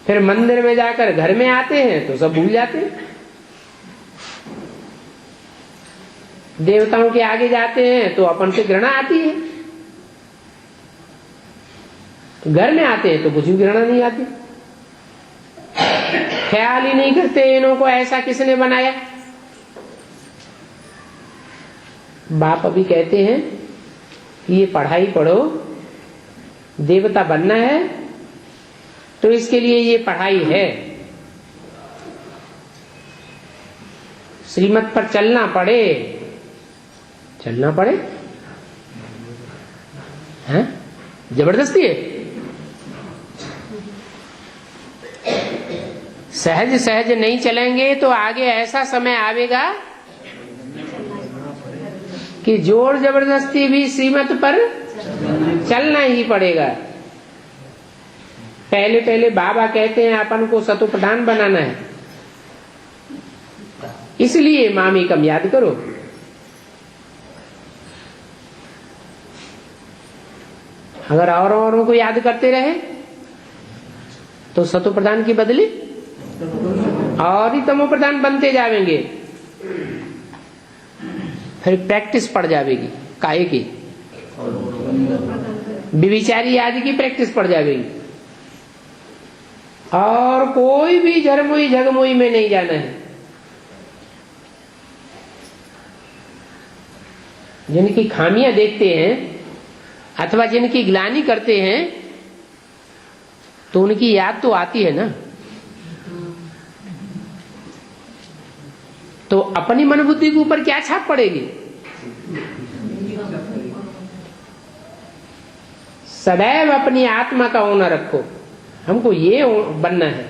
फिर मंदिर में जाकर घर में आते हैं तो सब भूल जाते हैं। देवताओं के आगे जाते हैं तो अपन से घृणा आती है, घर में आते हैं तो कुछ भी घृणा नहीं आती। ख्याल ही नहीं करते इन्हों को ऐसा किसने बनाया। बाप अभी कहते हैं कि ये पढ़ाई पढ़ो, देवता बनना है तो इसके लिए ये पढ़ाई है, श्रीमत पर चलना पड़े हैं? जबरदस्ती है। सहज सहज नहीं चलेंगे तो आगे ऐसा समय आवेगा कि जोर जबरदस्ती भी श्रीमत पर चलना ही पड़ेगा। पहले पहले बाबा कहते हैं अपन को सतो प्रधान बनाना है, इसलिए मामी कम याद करो। अगर औरों को याद करते रहे तो सतो प्रधान की बदली और ही तमो प्रधान बनते जाएंगे, फिर प्रैक्टिस पड़ जाएगी काहे की, विविचारी आदि की प्रैक्टिस पड़ जाएगी। और कोई भी झरमुई झगमुई में नहीं जाना है। जिनकी खामियां देखते हैं अथवा जिनकी ग्लानि करते हैं तो उनकी याद तो आती है ना, तो अपनी मन बुद्धि के ऊपर क्या छाप पड़ेगी? सदैव अपनी आत्मा का होना रखो, हमको ये बनना है।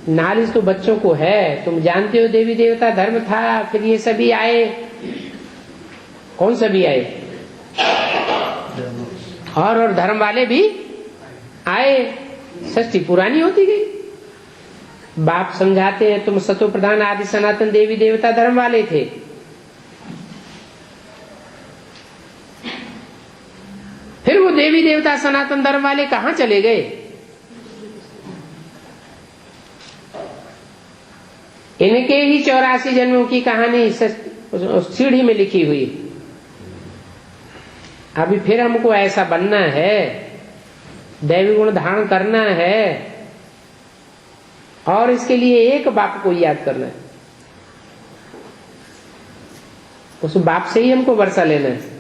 नालिश तो बच्चों को है, तुम जानते हो देवी देवता धर्म था, फिर ये सभी आए। कौन सभी आए? और धर्म वाले भी आए। सृष्टि पुरानी होती गई। बाप समझाते हैं तुम सतो प्रधान आदि सनातन देवी देवता धर्म वाले थे, फिर वो देवी देवता सनातन धर्म वाले कहां चले गए? इनके ही 84 जन्मों की कहानी सीढ़ी में लिखी हुई। अभी फिर हमको ऐसा बनना है, दैवी गुण धारण करना है, और इसके लिए एक बाप को याद करना है। उस बाप से ही हमको वर्षा लेना है।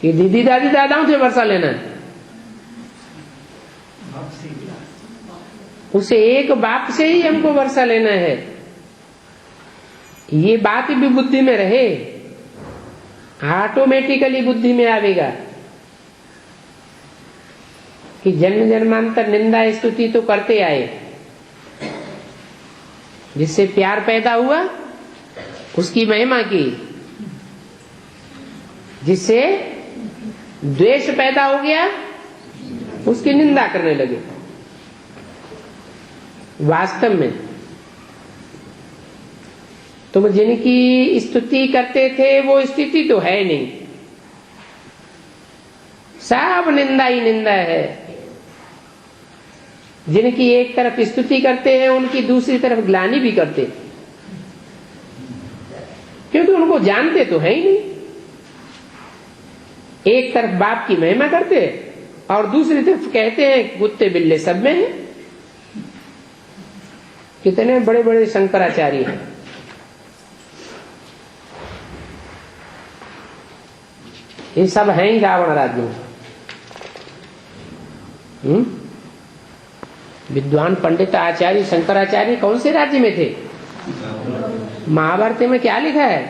कि दीदी दादी दादाओं से वर्षा लेना है? उसे एक बाप से ही हमको वर्षा लेना है। ये बात भी बुद्धि में रहे, ऑटोमेटिकली बुद्धि में आवेगा कि जन्म जन्मांतर निंदा स्तुति तो करते आए, जिससे प्यार पैदा हुआ उसकी महिमा की, जिससे द्वेष पैदा हो गया उसकी निंदा करने लगे। वास्तव में तुम जिनकी स्तुति करते थे वो स्थिति तो है नहीं, सब निंदा ही निंदा है। जिनकी एक तरफ स्तुति करते हैं उनकी दूसरी तरफ ग्लानि भी करते, क्योंकि उनको जानते तो है ही नहीं। एक तरफ बाप की महिमा करते और दूसरी तरफ कहते हैं कुत्ते बिल्ले सब में हैं। कितने बड़े बड़े शंकराचार्य हैं। ये सब हैं ही रावण राज्य में। विद्वान पंडित आचार्य शंकराचार्य कौन से राज्य में थे? महाभारत में क्या लिखा है?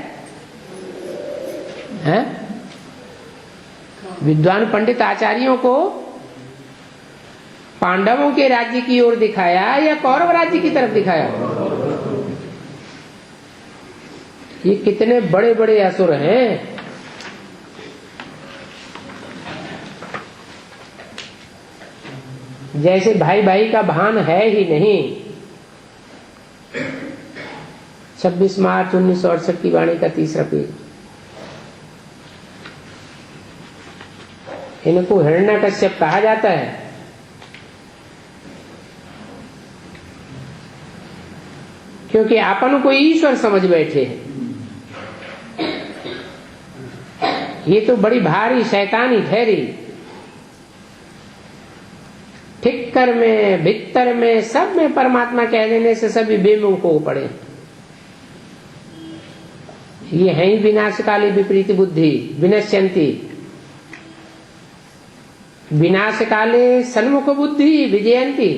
विद्वान पंडित आचार्यों को पांडवों के राज्य की ओर दिखाया या कौरव राज्य की तरफ दिखाया? ये कितने बड़े बड़े असुर हैं। जैसे भाई भाई का भान है ही नहीं। 26 मार्च 1968 की वाणी का 3रा पेज। इनको हिरण्यकश्यप कहा जाता है। क्योंकि अपन को ईश्वर समझ बैठे हैं। ये तो बड़ी भारी शैतानी ठहरी। ठिक्कर में भित्तर में सब में परमात्मा कह देने से सभी बेमुख हो पड़े। ये है ही विनाशकाली विपरीत बुद्धि, विनश्यंती। विनाशकाले सन्मुख बुद्धि विजयंती।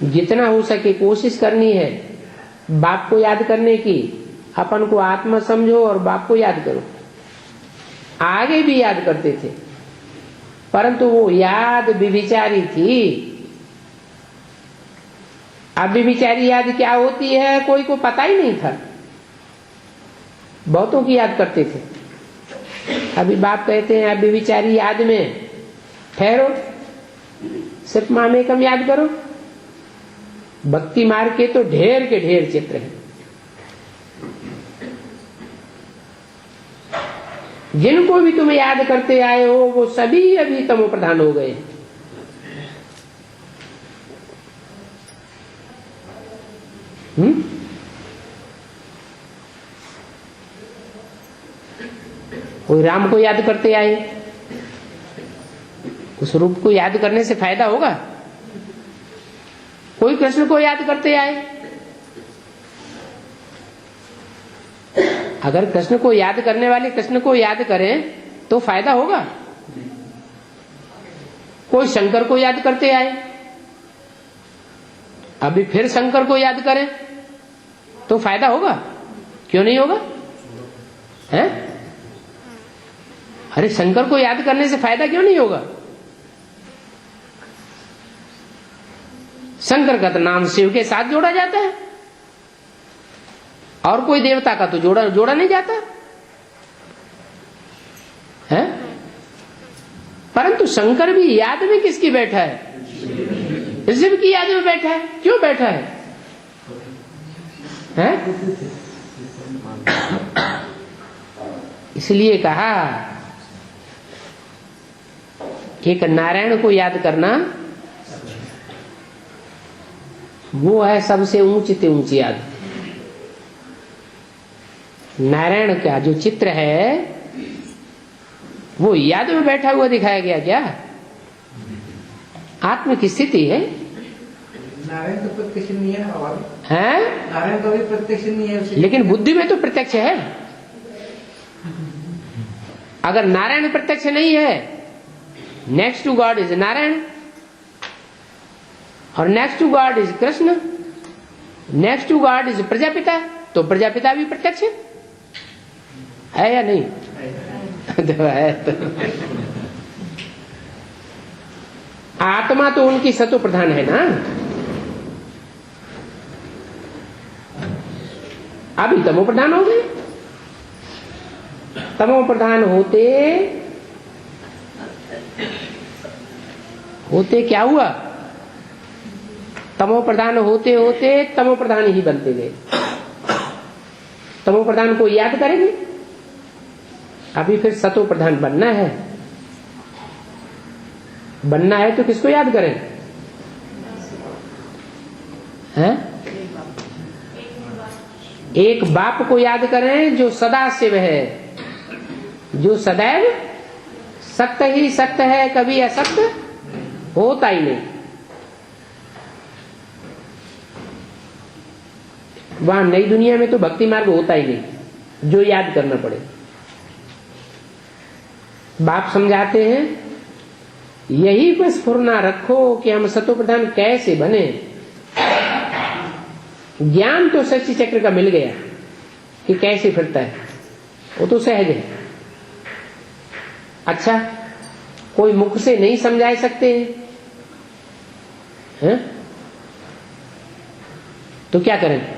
जितना हो सके कोशिश करनी है बाप को याद करने की। अपन को आत्मा समझो और बाप को याद करो। आगे भी याद करते थे, परंतु वो याद विविचारी थी। अब विविचारी याद क्या होती है कोई को पता ही नहीं था। बहुतों की याद करते थे। अभी बाप कहते हैं अब विविचारी याद में ठहरो, सिर्फ मामेकम याद करो। भक्ति मार्ग के तो ढेर के ढेर चित्र हैं। जिनको भी तुम याद करते आए हो वो सभी अभी तमो प्रधान हो गए। कोई राम को याद करते आए, उस रूप को याद करने से फायदा होगा? कोई कृष्ण को याद करते आए, अगर कृष्ण को याद करने वाले कृष्ण को याद करें तो फायदा होगा? कोई शंकर को याद करते आए, अभी फिर शंकर को याद करें तो फायदा होगा? क्यों नहीं होगा? हैं? अरे शंकर को याद करने से फायदा क्यों नहीं होगा? शंकर का तो नाम शिव के साथ जोड़ा जाता है, और कोई देवता का तो जोड़ा नहीं जाता है। परंतु शंकर भी याद में किसकी बैठा है? शिव की याद में बैठा है। क्यों बैठा है? इसलिए कहा एक नारायण को याद करना वो है सबसे ऊंची से ऊंची याद। नारायण का जो चित्र है वो याद में बैठा हुआ दिखाया गया क्या? आत्म की स्थिति है। नारायण तो प्रत्यक्ष नहीं है, नारायण तो भी प्रत्यक्ष नहीं है, लेकिन बुद्धि में तो प्रत्यक्ष है। अगर नारायण प्रत्यक्ष नहीं है, next to god is Narayan, और next to god is Krishna, next to god is Prajapita, तो प्रजापिता भी प्रत्यक्ष है या नहीं? तो है तो। आत्मा तो उनकी सतो प्रधान है ना। अभी तमो प्रधान हो गए। तमो प्रधान होते क्या हुआ? तमो प्रधान होते होते तमो प्रधान ही बनते गए। तमो प्रधान को याद करेंगे, अभी फिर सतो प्रधान बनना है। बनना है तो किसको याद करें? हैं? एक बाप को याद करें जो सदा शिव है, जो सदैव सत्य ही सत्य है, कभी असत्य होता ही नहीं। वहां नई दुनिया में तो भक्ति मार्ग होता ही नहीं, जो याद करना पड़े। बाप समझाते हैं यही बस फुरना रखो कि हम सतो प्रधान कैसे बने। ज्ञान तो शशि चक्र का मिल गया कि कैसे फिरता है, वो तो सहज है। अच्छा, कोई मुख से नहीं समझा सकते हैं? तो क्या करें?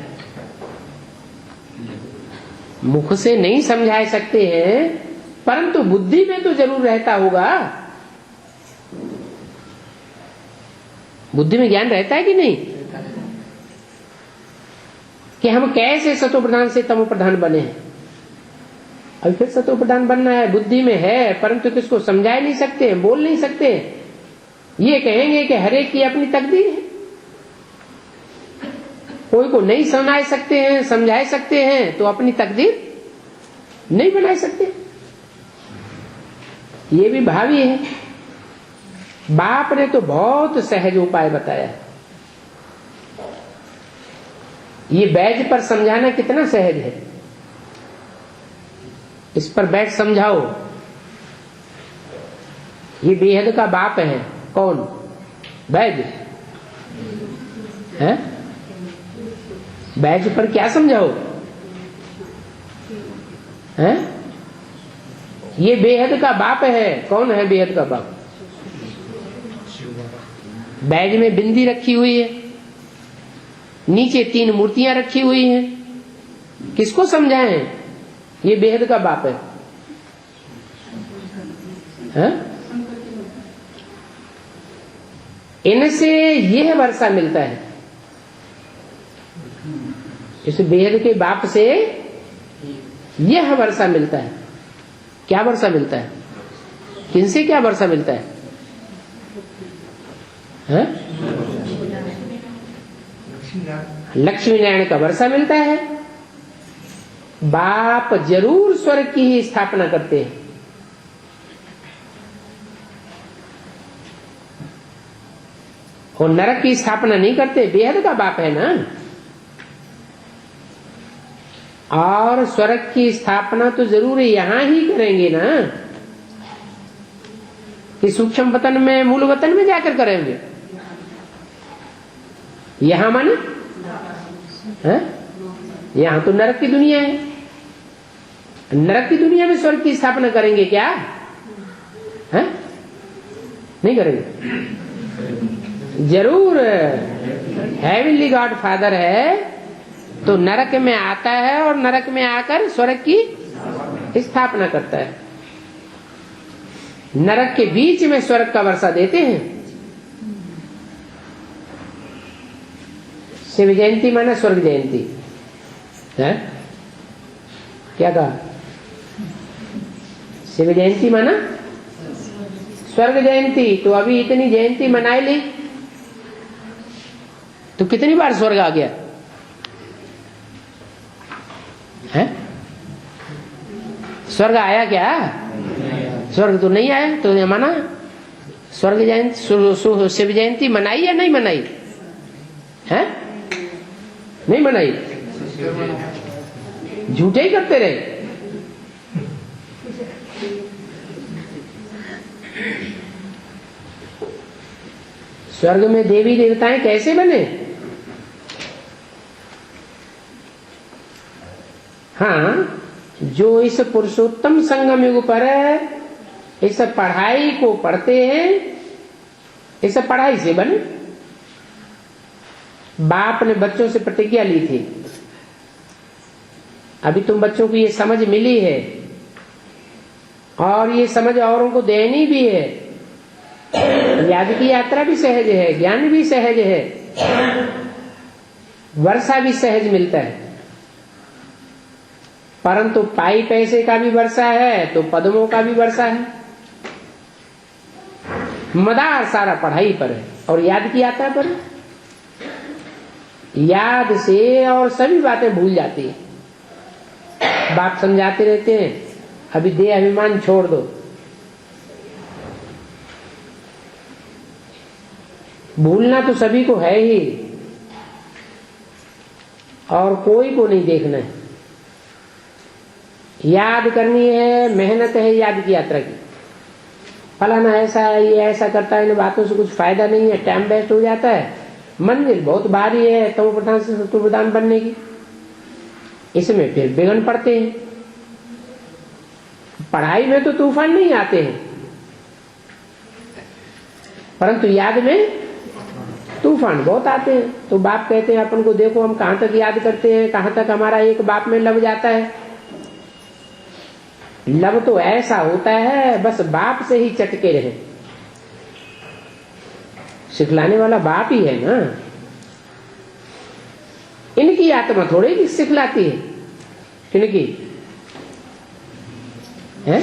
मुख से नहीं समझा सकते हैं, परंतु बुद्धि में तो जरूर रहता होगा। बुद्धि में ज्ञान रहता है कि नहीं, कि हम कैसे सतो प्रधान से तमो प्रधान बने हैं। अभी फिर सतो प्रधान बनना है, बुद्धि में है, परंतु किसको समझा नहीं सकते, बोल नहीं सकते। ये कहेंगे कि हर एक की अपनी तकदीर है। कोई को नहीं समझा सकते हैं, समझा सकते हैं, तो अपनी तकदीर नहीं बना सकते। ये भी भावी है। बाप ने तो बहुत सहज उपाय बताया। ये बैज पर समझाना कितना सहज है। इस पर बैठ समझाओ। ये बेहद का बाप है। कौन? बैज है। बैज पर क्या समझाओ है? ये बेहद का बाप है। कौन है बेहद का बाप? बैज में बिंदी रखी हुई है, नीचे 3 मूर्तियां रखी हुई हैं। किसको समझाएं? ये बेहद का बाप है, है? इनसे यह वर्षा मिलता है। इस बेहद के बाप से यह वर्षा मिलता है क्या वर्षा मिलता है? किनसे क्या वर्षा मिलता है? हैं? लक्ष्मी नारायण का वर्षा मिलता है। बाप जरूर स्वर्ग की ही स्थापना करते हैं। और नरक की स्थापना नहीं करते, बेहद का बाप है ना। और स्वर्ग की स्थापना तो जरूर यहां ही करेंगे ना, कि सूक्ष्म वतन में, मूल वतन में जाकर करेंगे। यहां माने यहां तो नरक की दुनिया है। नरक की दुनिया में स्वर्ग की स्थापना करेंगे क्या? है? नहीं करेंगे। जरूर हेवनली गॉड फादर है तो नरक में आता है और नरक में आकर स्वर्ग की स्थापना करता है। नरक के बीच में स्वर्ग का वर्षा देते हैं। शिव जयंती माना स्वर्ग जयंती है। क्या कहा? शिव जयंती माना स्वर्ग जयंती। तो अभी इतनी जयंती मनाई ली तो कितनी बार स्वर्ग आ गया है? स्वर्ग आया क्या? स्वर्ग तो नहीं आया। तो माना स्वर्ग जयंती, शिव जयंती मनाई या नहीं मनाई है? नहीं मनाई, झूठे ही करते रहे। स्वर्ग में देवी देवताएं कैसे बने? हाँ, जो इस पुरुषोत्तम संगम युग पर इस पढ़ाई को पढ़ते हैं, इस पढ़ाई से बने। बाप ने बच्चों से प्रतिज्ञा ली थी, अभी तुम बच्चों को ये समझ मिली है और ये समझ औरों को देनी भी है। याद की यात्रा भी सहज है, ज्ञान भी सहज है, वर्षा भी सहज मिलता है। परंतु पाई पैसे का भी वर्षा है तो पद्मों का भी वर्षा है। मदार सारा पढ़ाई पर है और याद की यात्रा पर है। याद से और सभी बातें भूल जाती है। बाप समझाते रहते हैं, अभी देह अभिमान छोड़ दो। भूलना तो सभी को है ही और कोई को नहीं देखना है। याद करनी है, मेहनत है याद की यात्रा की। फलाना ऐसा है, ये ऐसा करता है, इन बातों से कुछ फायदा नहीं है, टाइम वेस्ट हो जाता है। मंजिल बहुत भारी है तमो प्रधान से सत्व प्रधान बनने की, इसमें फिर बिगड़ पड़ते हैं। पढ़ाई में तो तूफान नहीं आते हैं, परंतु याद में तूफान बहुत आते हैं। तो बाप कहते हैं अपन को देखो हम कहां तक याद करते हैं, कहां तक हमारा एक बाप में लग जाता है। लब तो ऐसा होता है बस बाप से ही चटके रहे। सिखलाने वाला बाप ही है ना। इनकी आत्मा थोड़ी सिखलाती है, किनकी है?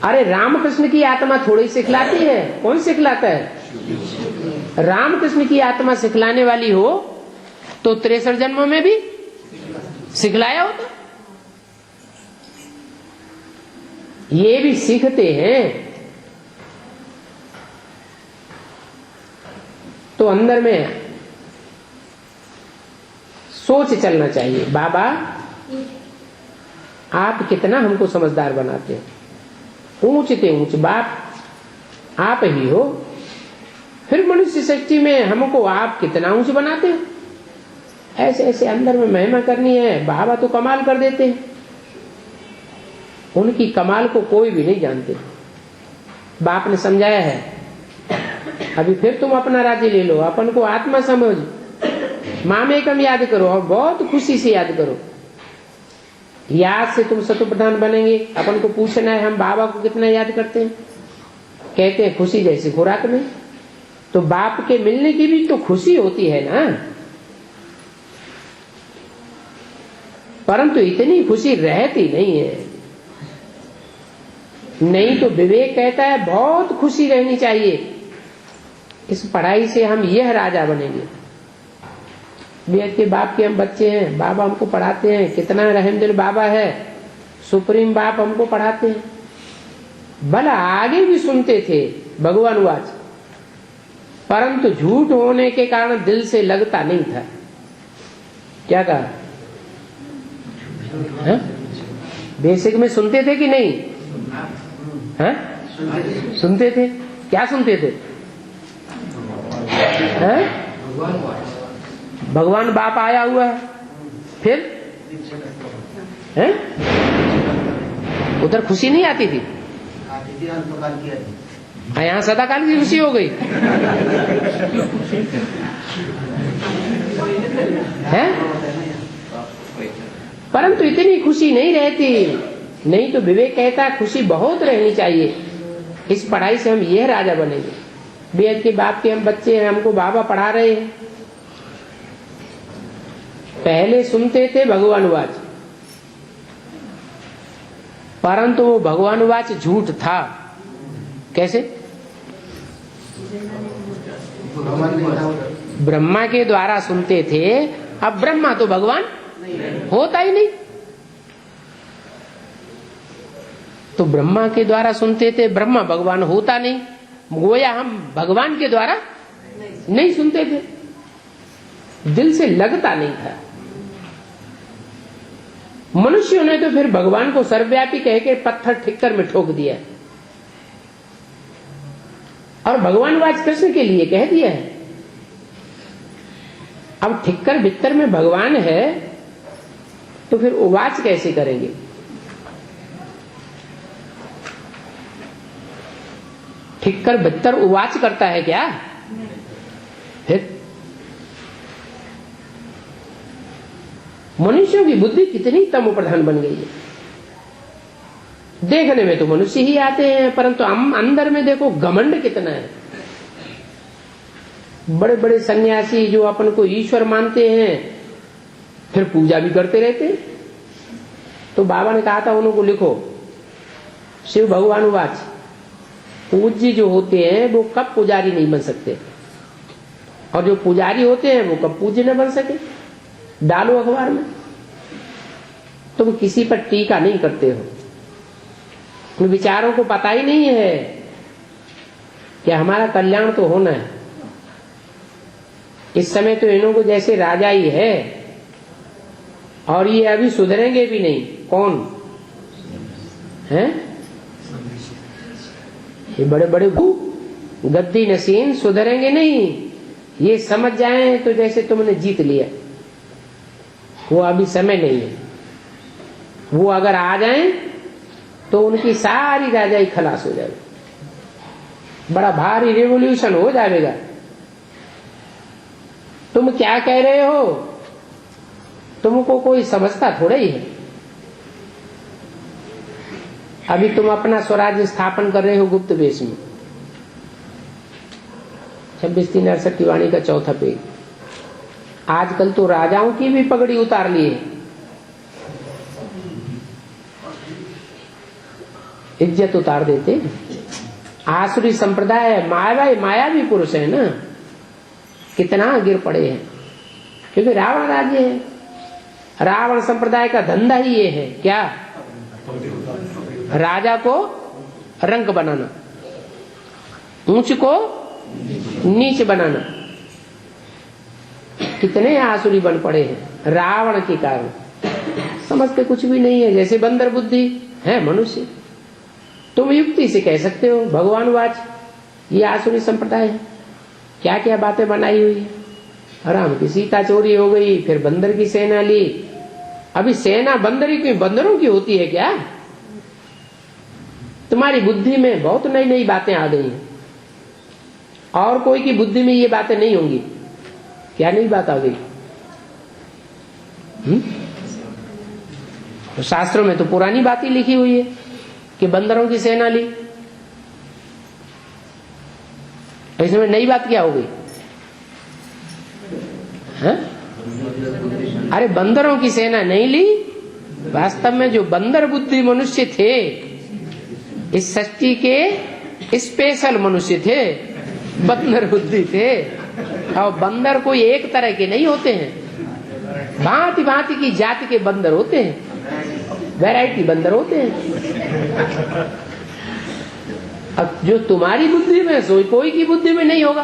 अरे रामकृष्ण की आत्मा थोड़ी सिखलाती है। कौन सिखलाता है? रामकृष्ण की आत्मा सिखलाने वाली हो तो 63 जन्मों में भी सिखलाया होता। ये भी सीखते हैं तो अंदर में सोच चलना चाहिए, बाबा आप कितना हमको समझदार बनाते हैं, ऊंचते ऊंच बाप आप ही हो। फिर मनुष्य सृष्टि में हमको आप कितना ऊंच बनाते हैं। ऐसे ऐसे अंदर में महिमा करनी है, बाबा तो कमाल कर देते हैं। उनकी कमाल को कोई भी नहीं जानते। बाप ने समझाया है, अभी फिर तुम अपना राज्य ले लो, अपन को आत्मा समझ, मामेकम याद करो और बहुत खुशी से याद करो। याद से तुम सत्व प्रधान बनेंगे। अपन को पूछना है हम बाबा को कितना याद करते हैं। कहते हैं खुशी जैसी खुराक में। तो बाप के मिलने की भी तो खुशी होती है ना, परंतु इतनी खुशी रहती नहीं है। नहीं तो विवेक कहता है बहुत खुशी रहनी चाहिए, इस पढ़ाई से हम यह राजा बनेंगे। वेद के बाप के हम बच्चे हैं, बाबा हमको पढ़ाते हैं, कितना रहमदिल बाबा है, सुप्रीम बाप हमको पढ़ाते हैं। भला आगे भी सुनते थे भगवान वाच, परंतु झूठ होने के कारण दिल से लगता नहीं था। क्या कहा? बेसिक में सुनते थे कि नहीं? हाँ? सुनते थे। क्या सुनते थे? हाँ? भगवान बाप आया हुआ है, फिर हैं? उधर खुशी नहीं आती थी, यहाँ सदाकाल की खुशी हो गई है। परंतु इतनी खुशी नहीं रहती। नहीं तो विवेक कहता है खुशी बहुत रहनी चाहिए, इस पढ़ाई से हम यह राजा बनेंगे। वेद के बाप के हम बच्चे हैं, हमको बाबा पढ़ा रहे हैं। पहले सुनते थे भगवान वाच, परंतु वो भगवान वाच झूठ था। कैसे? ब्रह्मा के द्वारा सुनते थे, अब ब्रह्मा तो भगवान होता ही नहीं, तो ब्रह्मा के द्वारा सुनते थे, ब्रह्मा भगवान होता नहीं, गोया हम भगवान के द्वारा नहीं सुनते थे, दिल से लगता नहीं था। मनुष्यों ने तो फिर भगवान को सर्वव्यापी कह के पत्थर ठिक्कर में ठोक दिया और भगवान वाच कृष्ण के लिए कह दिया है। अब ठिक्कर बित्तर में भगवान है तो फिर उवाच कैसे करेंगे? ठिक्कर बित्तर उवाच करता है क्या? फिर मनुष्यों की बुद्धि कितनी तमो प्रधान बन गई है। देखने में तो मनुष्य ही आते हैं, परंतु हम अंदर में देखो घमंड कितना है। बड़े बड़े सन्यासी जो अपन को ईश्वर मानते हैं, फिर पूजा भी करते रहते हैं। तो बाबा ने कहा था उनको लिखो, शिव भगवान वाच, पूज्य जो होते हैं वो कब पुजारी नहीं बन सकते, और जो पुजारी होते हैं वो कब पूज्य न बन सके। डालो अखबार में, तुम किसी पर टीका नहीं करते हो, उन विचारों को पता ही नहीं है कि हमारा कल्याण तो होना है। इस समय तो इन्हों को जैसे राजा ही है, और ये अभी सुधरेंगे भी नहीं। कौन है? ये बड़े बड़े गद्दी नसीन सुधरेंगे नहीं। ये समझ जाएं तो जैसे तुमने जीत लिया, वो अभी समय नहीं है। वो अगर आ जाएं तो उनकी सारी राजाई खलास हो जाएगी, बड़ा भारी रिवॉल्यूशन हो जाएगा। तुम क्या कह रहे हो? तुमको कोई समझता थोड़ा ही है। अभी तुम अपना स्वराज्य स्थापन कर रहे हो गुप्त वेश में। 26/3/68 की वाणी का चौथा पेज। आजकल तो राजाओं की भी पगड़ी उतार ली है, इज्जत उतार देते। आसुरी संप्रदाय मायावी पुरुष है ना, कितना गिर पड़े हैं, क्योंकि रावण राज्य है। रावण संप्रदाय का धंधा ही ये है, क्या? राजा को रंक बनाना, ऊंच को नीच बनाना। कितने आसुरी बन पड़े हैं रावण के कारण, समझते कुछ भी नहीं है, जैसे बंदर बुद्धि है मनुष्य। तुम युक्ति से कह सकते हो भगवान वाच ये आसुरी संप्रदाय है, क्या क्या बातें बनाई हुई है। राम की सीता चोरी हो गई, फिर बंदर की सेना ली। अभी सेना बंदरों की होती है क्या? तुम्हारी बुद्धि में बहुत नई नई बातें आ गई हैं, और कोई की बुद्धि में ये बातें नहीं होंगी। क्या नई बात आ गई? तो शास्त्रों में तो पुरानी बात ही लिखी हुई है कि बंदरों की सेना ली। इसमें नई बात क्या हो गई? अरे बंदरों की सेना नहीं ली, वास्तव में जो बंदर बुद्धि मनुष्य थे इस सृष्टि के स्पेशल मनुष्य थे, बंदर बुद्धि थे। और बंदर कोई एक तरह के नहीं होते हैं, भांति भांति की जाति के बंदर होते हैं, वैरायटी बंदर होते हैं। अब जो तुम्हारी बुद्धि में सो कोई की बुद्धि में नहीं होगा।